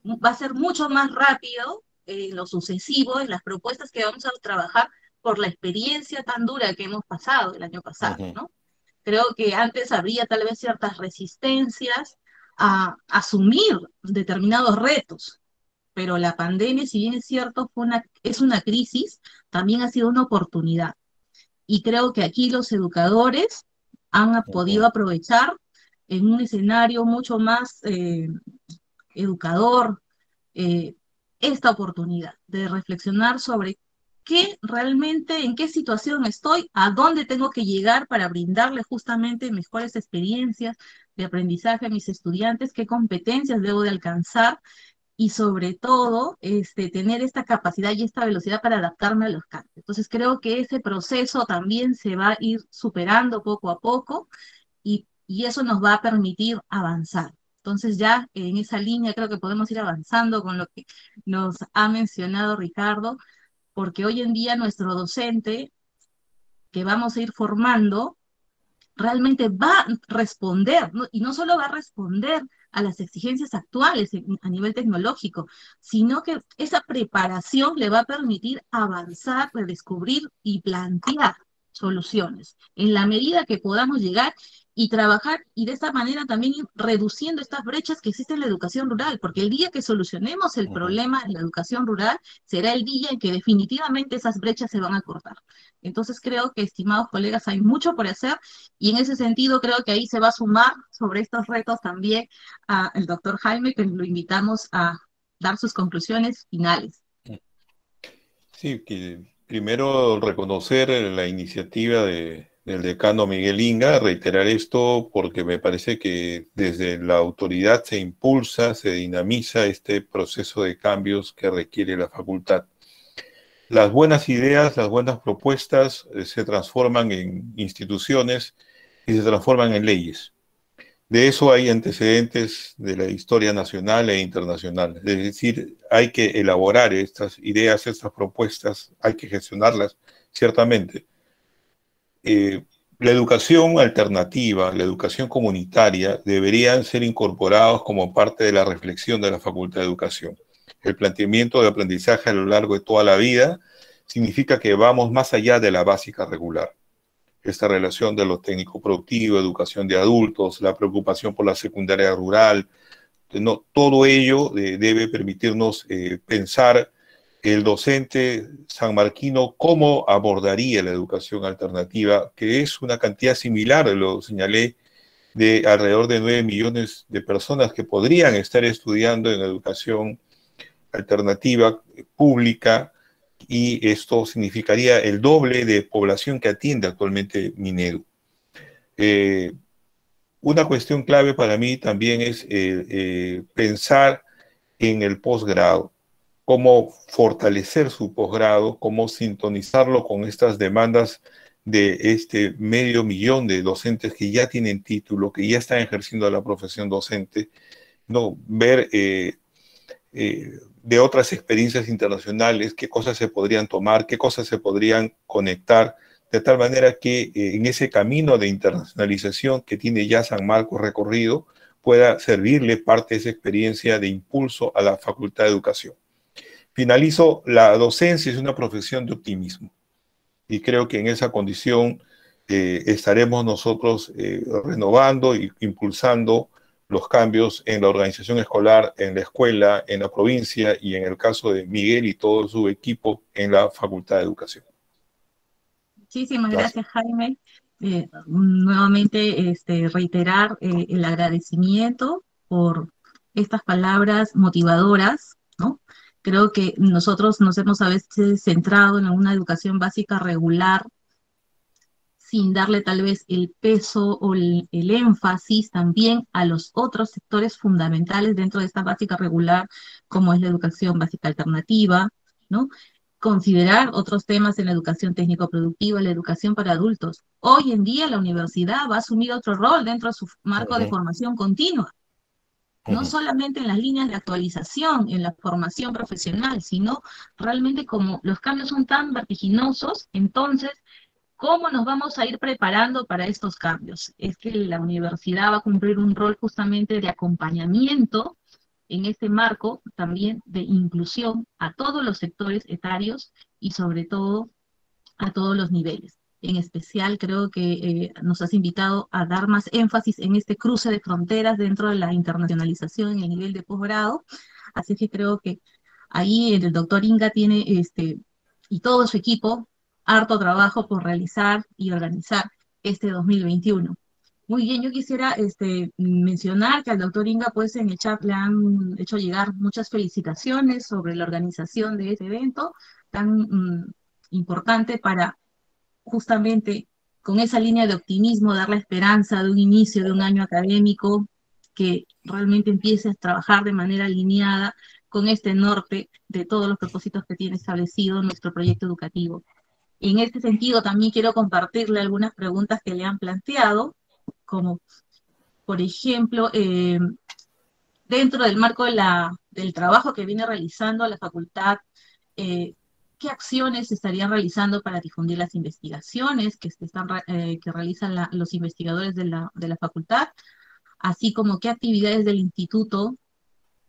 Va a ser mucho más rápido en lo sucesivo, en las propuestas que vamos a trabajar por la experiencia tan dura que hemos pasado el año pasado, ¿no? Creo que antes habría tal vez ciertas resistencias a asumir determinados retos, pero la pandemia, si bien es cierto, es una crisis, también ha sido una oportunidad. Y creo que aquí los educadores han podido aprovechar en un escenario mucho más educador esta oportunidad de reflexionar sobre qué realmente, en qué situación estoy, a dónde tengo que llegar para brindarle justamente mejores experiencias de aprendizaje a mis estudiantes, qué competencias debo de alcanzar y sobre todo tener esta capacidad y esta velocidad para adaptarme a los cambios. Entonces creo que ese proceso también se va a ir superando poco a poco y eso nos va a permitir avanzar. Entonces ya en esa línea creo que podemos ir avanzando con lo que nos ha mencionado Ricardo, porque hoy en día nuestro docente que vamos a ir formando realmente va a responder, ¿no? Y no solo va a responder a las exigencias actuales a nivel tecnológico, sino que esa preparación le va a permitir avanzar, redescubrir y plantear soluciones en la medida que podamos llegar y trabajar y de esta manera también ir reduciendo estas brechas que existen en la educación rural, porque el día que solucionemos el problema en la educación rural será el día en que definitivamente esas brechas se van a cortar. Entonces creo que, estimados colegas, hay mucho por hacer y en ese sentido creo que ahí se va a sumar sobre estos retos también al doctor Jaime, que lo invitamos a dar sus conclusiones finales. Sí, que primero reconocer la iniciativa del decano Miguel Inga, reiterar esto porque me parece que desde la autoridad se impulsa, se dinamiza este proceso de cambios que requiere la facultad. Las buenas ideas, las buenas propuestas se transforman en instituciones y se transforman en leyes. De eso hay antecedentes de la historia nacional e internacional. Es decir, hay que elaborar estas ideas, estas propuestas, hay que gestionarlas, ciertamente. La educación alternativa, la educación comunitaria, deberían ser incorporados como parte de la reflexión de la Facultad de Educación. El planteamiento de aprendizaje a lo largo de toda la vida significa que vamos más allá de la básica regular. Esta relación de lo técnico productivo, educación de adultos, la preocupación por la secundaria rural, no, todo ello debe permitirnos pensar el docente sanmarquino cómo abordaría la educación alternativa, que es una cantidad similar, lo señalé, de alrededor de 9 millones de personas que podrían estar estudiando en educación alternativa pública, y esto significaría el doble de población que atiende actualmente Minedu. Una cuestión clave para mí también es pensar en el posgrado cómo fortalecer su posgrado, cómo sintonizarlo con estas demandas de este 500.000 de docentes que ya tienen título, que ya están ejerciendo la profesión docente, ¿no? Ver de otras experiencias internacionales qué cosas se podrían tomar, qué cosas se podrían conectar, de tal manera que en ese camino de internacionalización que tiene ya San Marcos recorrido, pueda servirle parte de esa experiencia de impulso a la Facultad de Educación. Finalizo, la docencia es una profesión de optimismo y creo que en esa condición estaremos nosotros renovando e impulsando los cambios en la organización escolar, en la escuela, en la provincia y en el caso de Miguel y todo su equipo en la Facultad de Educación. Muchísimas gracias, Jaime. Nuevamente reiterar el agradecimiento por estas palabras motivadoras, ¿no? Creo que nosotros nos hemos a veces centrado en una educación básica regular, sin darle tal vez el peso o el énfasis también a los otros sectores fundamentales dentro de esta básica regular, como es la educación básica alternativa, ¿no? Considerar otros temas en la educación técnico-productiva, la educación para adultos. Hoy en día la universidad va a asumir otro rol dentro de su marco de formación continua, no solamente en las líneas de actualización, en la formación profesional, sino realmente como los cambios son tan vertiginosos, entonces, ¿cómo nos vamos a ir preparando para estos cambios? Es que la universidad va a cumplir un rol justamente de acompañamiento en este marco también de inclusión a todos los sectores etarios y sobre todo a todos los niveles. En especial creo que nos has invitado a dar más énfasis en este cruce de fronteras dentro de la internacionalización en el nivel de posgrado, así que creo que ahí el doctor Inga tiene y todo su equipo harto trabajo por realizar y organizar este 2021. Muy bien, yo quisiera mencionar que al doctor Inga, pues en el chat le han hecho llegar muchas felicitaciones sobre la organización de este evento tan importante para justamente con esa línea de optimismo dar la esperanza de un inicio de un año académico que realmente empiece a trabajar de manera alineada con este norte de todos los propósitos que tiene establecido nuestro proyecto educativo. En este sentido, también quiero compartirle algunas preguntas que le han planteado, como, por ejemplo, dentro del marco del trabajo que viene realizando la facultad, ¿qué acciones se estarían realizando para difundir las investigaciones que realizan los investigadores de la facultad? Así como qué actividades del instituto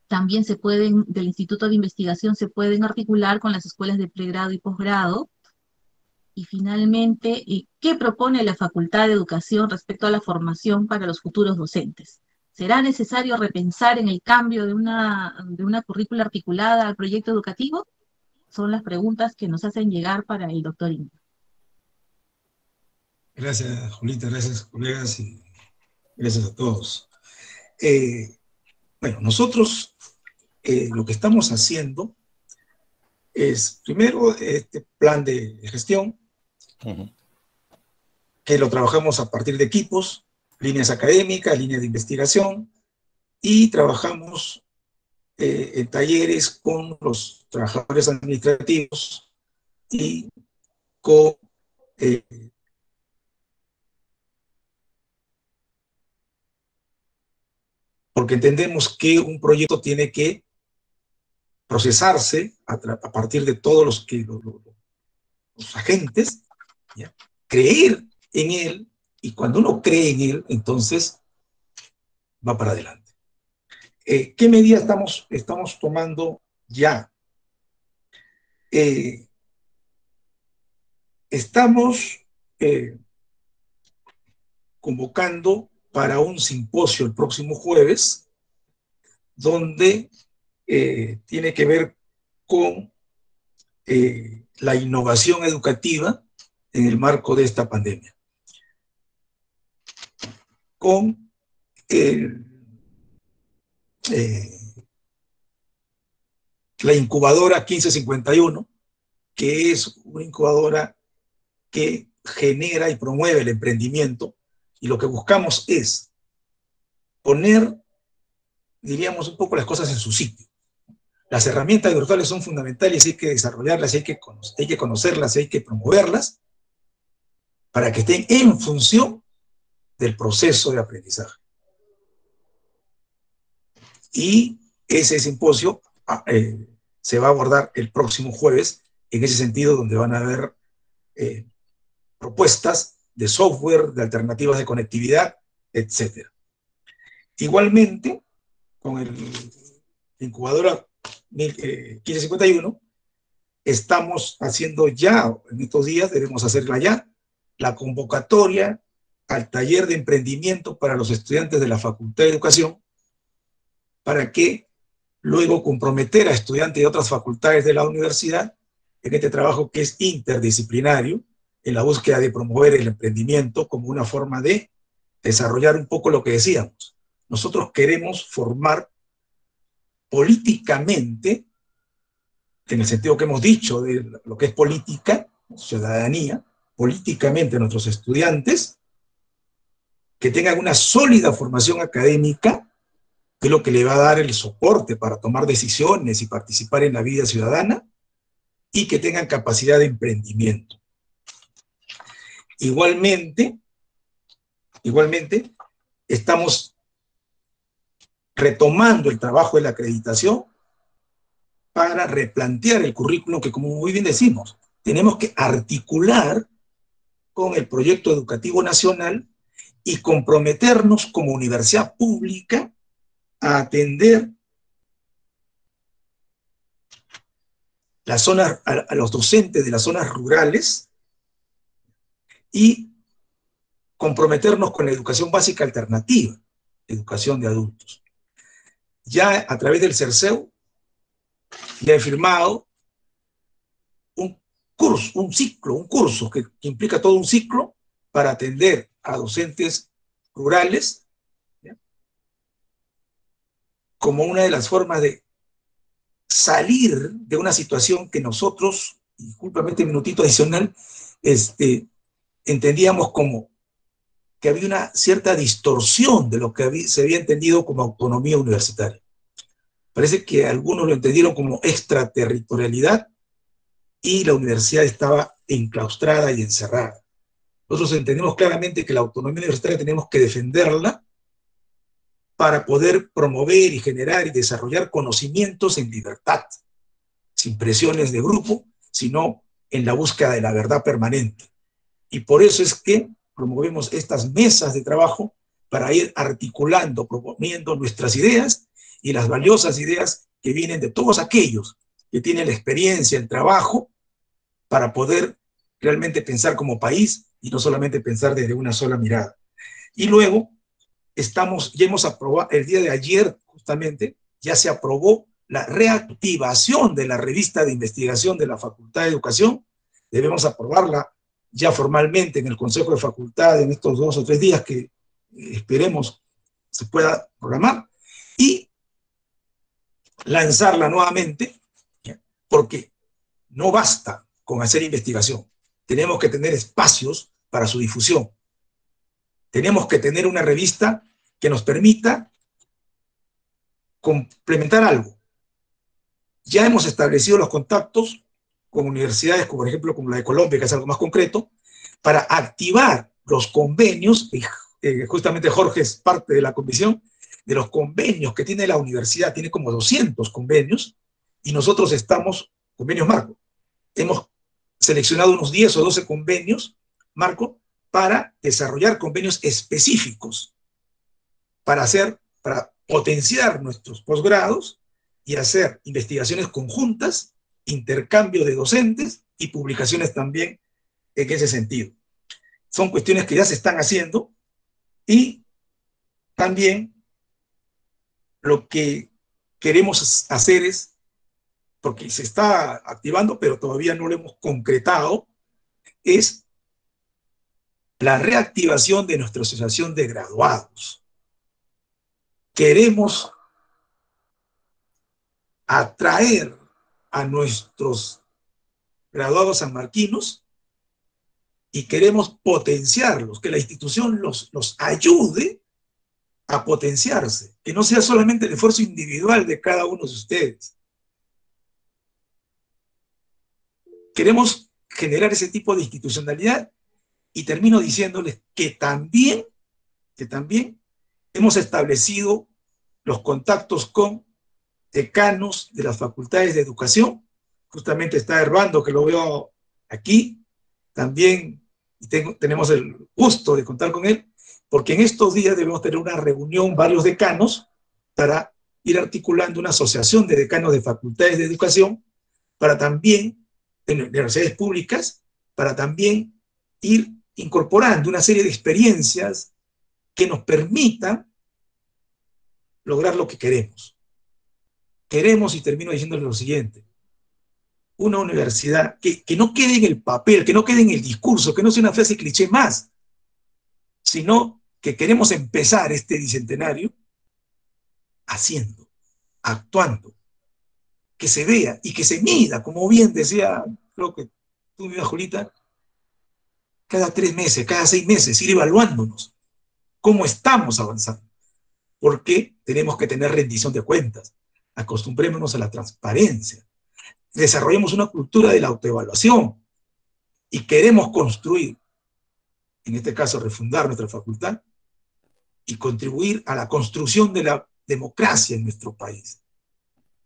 también del Instituto de Investigación se pueden articular con las escuelas de pregrado y posgrado. Y finalmente, ¿qué propone la Facultad de Educación respecto a la formación para los futuros docentes? ¿Será necesario repensar en el cambio de una currícula articulada al proyecto educativo? Son las preguntas que nos hacen llegar para el doctor Inga. Gracias, Julita, gracias, colegas, y gracias a todos. Bueno, nosotros lo que estamos haciendo es, primero, este plan de gestión, que lo trabajamos a partir de equipos, líneas académicas, líneas de investigación, y trabajamos en talleres con los trabajadores administrativos y con porque entendemos que un proyecto tiene que procesarse a partir de todos los agentes, ¿ya? Creer en él, y cuando uno cree en él, entonces va para adelante. ¿Qué medidas estamos tomando ya? Estamos convocando para un simposio el próximo jueves, donde tiene que ver con la innovación educativa en el marco de esta pandemia. Con la incubadora 1551, que es una incubadora que genera y promueve el emprendimiento, y lo que buscamos es poner, diríamos, un poco las cosas en su sitio. Las herramientas virtuales son fundamentales y hay que desarrollarlas, hay que conocerlas, hay que promoverlas para que estén en función del proceso de aprendizaje. Y ese simposio se va a abordar el próximo jueves, en ese sentido, donde van a haber propuestas de software, de alternativas de conectividad, etc. Igualmente, con el incubadora 1551, estamos haciendo ya, en estos días, debemos hacerla ya, la convocatoria al taller de emprendimiento para los estudiantes de la Facultad de Educación, para que luego comprometer a estudiantes de otras facultades de la universidad en este trabajo que es interdisciplinario, en la búsqueda de promover el emprendimiento como una forma de desarrollar un poco lo que decíamos. Nosotros queremos formar políticamente, en el sentido que hemos dicho de lo que es política, ciudadanía, políticamente a nuestros estudiantes, que tengan una sólida formación académica, que es lo que le va a dar el soporte para tomar decisiones y participar en la vida ciudadana, y que tengan capacidad de emprendimiento. Igualmente, estamos retomando el trabajo de la acreditación para replantear el currículum que, como muy bien decimos, tenemos que articular con el proyecto educativo nacional y comprometernos como universidad pública a atender a los docentes de las zonas rurales y comprometernos con la educación básica alternativa, educación de adultos. Ya a través del CERCEU ya he firmado un curso que implica todo un ciclo para atender a docentes rurales, ¿ya?, como una de las formas de salir de una situación que nosotros, discúlpame este minutito adicional, entendíamos como que había una cierta distorsión de lo que se había entendido como autonomía universitaria. Parece que algunos lo entendieron como extraterritorialidad y la universidad estaba enclaustrada y encerrada. Nosotros entendemos claramente que la autonomía universitaria tenemos que defenderla para poder promover y generar y desarrollar conocimientos en libertad, sin presiones de grupo, sino en la búsqueda de la verdad permanente. Y por eso es que promovemos estas mesas de trabajo para ir articulando, proponiendo nuestras ideas y las valiosas ideas que vienen de todos aquellos que tienen la experiencia, el trabajo, para poder realmente pensar como país y no solamente pensar desde una sola mirada. Y luego, ya hemos aprobado, el día de ayer justamente, ya se aprobó la reactivación de la revista de investigación de la Facultad de Educación. Debemos aprobarla ya formalmente en el Consejo de Facultad en estos 2 o 3 días que esperemos se pueda programar, y lanzarla nuevamente, porque no basta con hacer investigación, tenemos que tener espacios para su difusión. Tenemos que tener una revista que nos permita complementar algo. Ya hemos establecido los contactos con universidades, como por ejemplo como la de Colombia, que es algo más concreto, para activar los convenios, y justamente Jorge es parte de la comisión, de los convenios que tiene la universidad, tiene como 200 convenios, y nosotros estamos, convenios marco, hemos seleccionado unos 10 o 12 convenios marco para desarrollar convenios específicos, para potenciar nuestros posgrados y hacer investigaciones conjuntas, intercambio de docentes y publicaciones también en ese sentido. Son cuestiones que ya se están haciendo, y también lo que queremos hacer es, porque se está activando pero todavía no lo hemos concretado, es la reactivación de nuestra asociación de graduados. Queremos atraer a nuestros graduados sanmarquinos y queremos potenciarlos, que la institución los ayude a potenciarse, que no sea solamente el esfuerzo individual de cada uno de ustedes, queremos generar ese tipo de institucionalidad y termino diciéndoles que también hemos establecido los contactos con decanos de las facultades de educación. Justamente está Herbando, que lo veo aquí, también tenemos el gusto de contar con él, porque en estos días debemos tener una reunión, varios decanos, para ir articulando una asociación de decanos de facultades de educación, para también, de universidades públicas, para también ir incorporando una serie de experiencias que nos permitan lograr lo que queremos. Queremos, y termino diciéndole lo siguiente, una universidad que no quede en el papel, que no quede en el discurso, que no sea una frase cliché más, sino que queremos empezar este bicentenario haciendo, actuando, que se vea y que se mida, como bien decía, creo que tú, mi Julita, cada 3 meses, cada 6 meses, ir evaluándonos cómo estamos avanzando, porque tenemos que tener rendición de cuentas, acostumbrémonos a la transparencia, desarrollemos una cultura de la autoevaluación y queremos construir, en este caso refundar nuestra facultad y contribuir a la construcción de la democracia en nuestro país.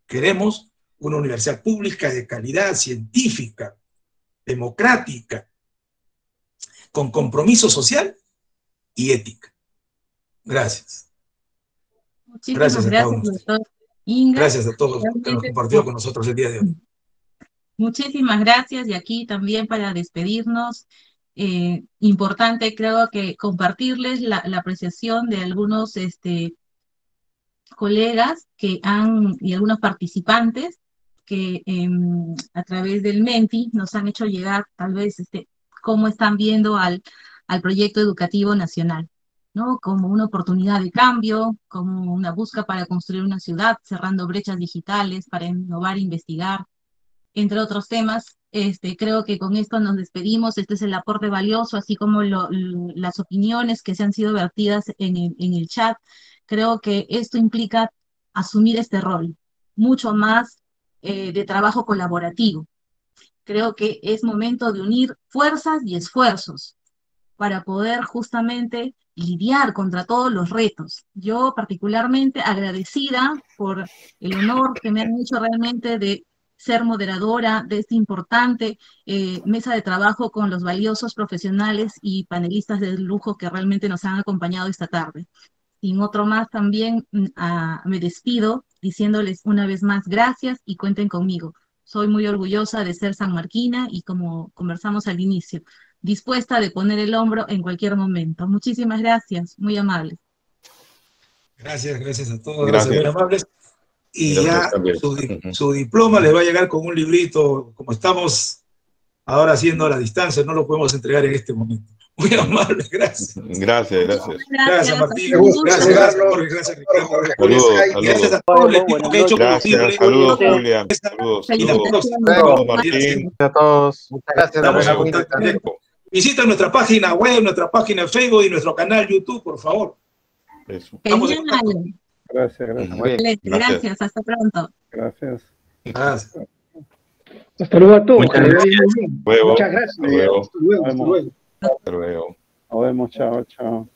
Queremos una universidad pública de calidad científica, democrática, con compromiso social y ética. Gracias. Muchísimas gracias, doctor Inga. Gracias a todos que han compartido con nosotros el día de hoy. Muchísimas gracias, y aquí también para despedirnos, importante creo que compartirles la apreciación de algunos colegas y algunos participantes que a través del Menti nos han hecho llegar tal vez cómo están viendo al proyecto educativo nacional, ¿no? Como una oportunidad de cambio, como una búsqueda para construir una ciudad, cerrando brechas digitales, para innovar e investigar, entre otros temas. Creo que con esto nos despedimos. Este es el aporte valioso, así como las opiniones que se han sido vertidas en el chat. Creo que esto implica asumir este rol, mucho más de trabajo colaborativo. Creo que es momento de unir fuerzas y esfuerzos para poder justamente lidiar contra todos los retos. Yo particularmente agradecida por el honor que me han hecho realmente de ser moderadora de esta importante mesa de trabajo con los valiosos profesionales y panelistas de lujo que realmente nos han acompañado esta tarde. Sin otro más también me despido diciéndoles una vez más gracias y cuenten conmigo. Soy muy orgullosa de ser sanmarquina y, como conversamos al inicio, dispuesta de poner el hombro en cualquier momento. Muchísimas gracias, muy amables. Gracias a todos, gracias, muy amables. Y ya su diploma les va a llegar con un librito, como estamos ahora haciendo a la distancia, no lo podemos entregar en este momento. Muy amable, gracias. Gracias. Gracias, Martín. Gracias, Jorge. Gracias, Ricardo. Gracias a todos el equipo que ha hecho posible. Saludos, Julia. Saludos, Martín. A todos. Muchas gracias. Visita nuestra página web, nuestra página Facebook y nuestro canal YouTube, por favor. Eso. Gracias, hasta pronto. Gracias. Hasta luego a todos. Muchas gracias. Muchas gracias. Hasta luego. Nos vemos. Chao. Chao.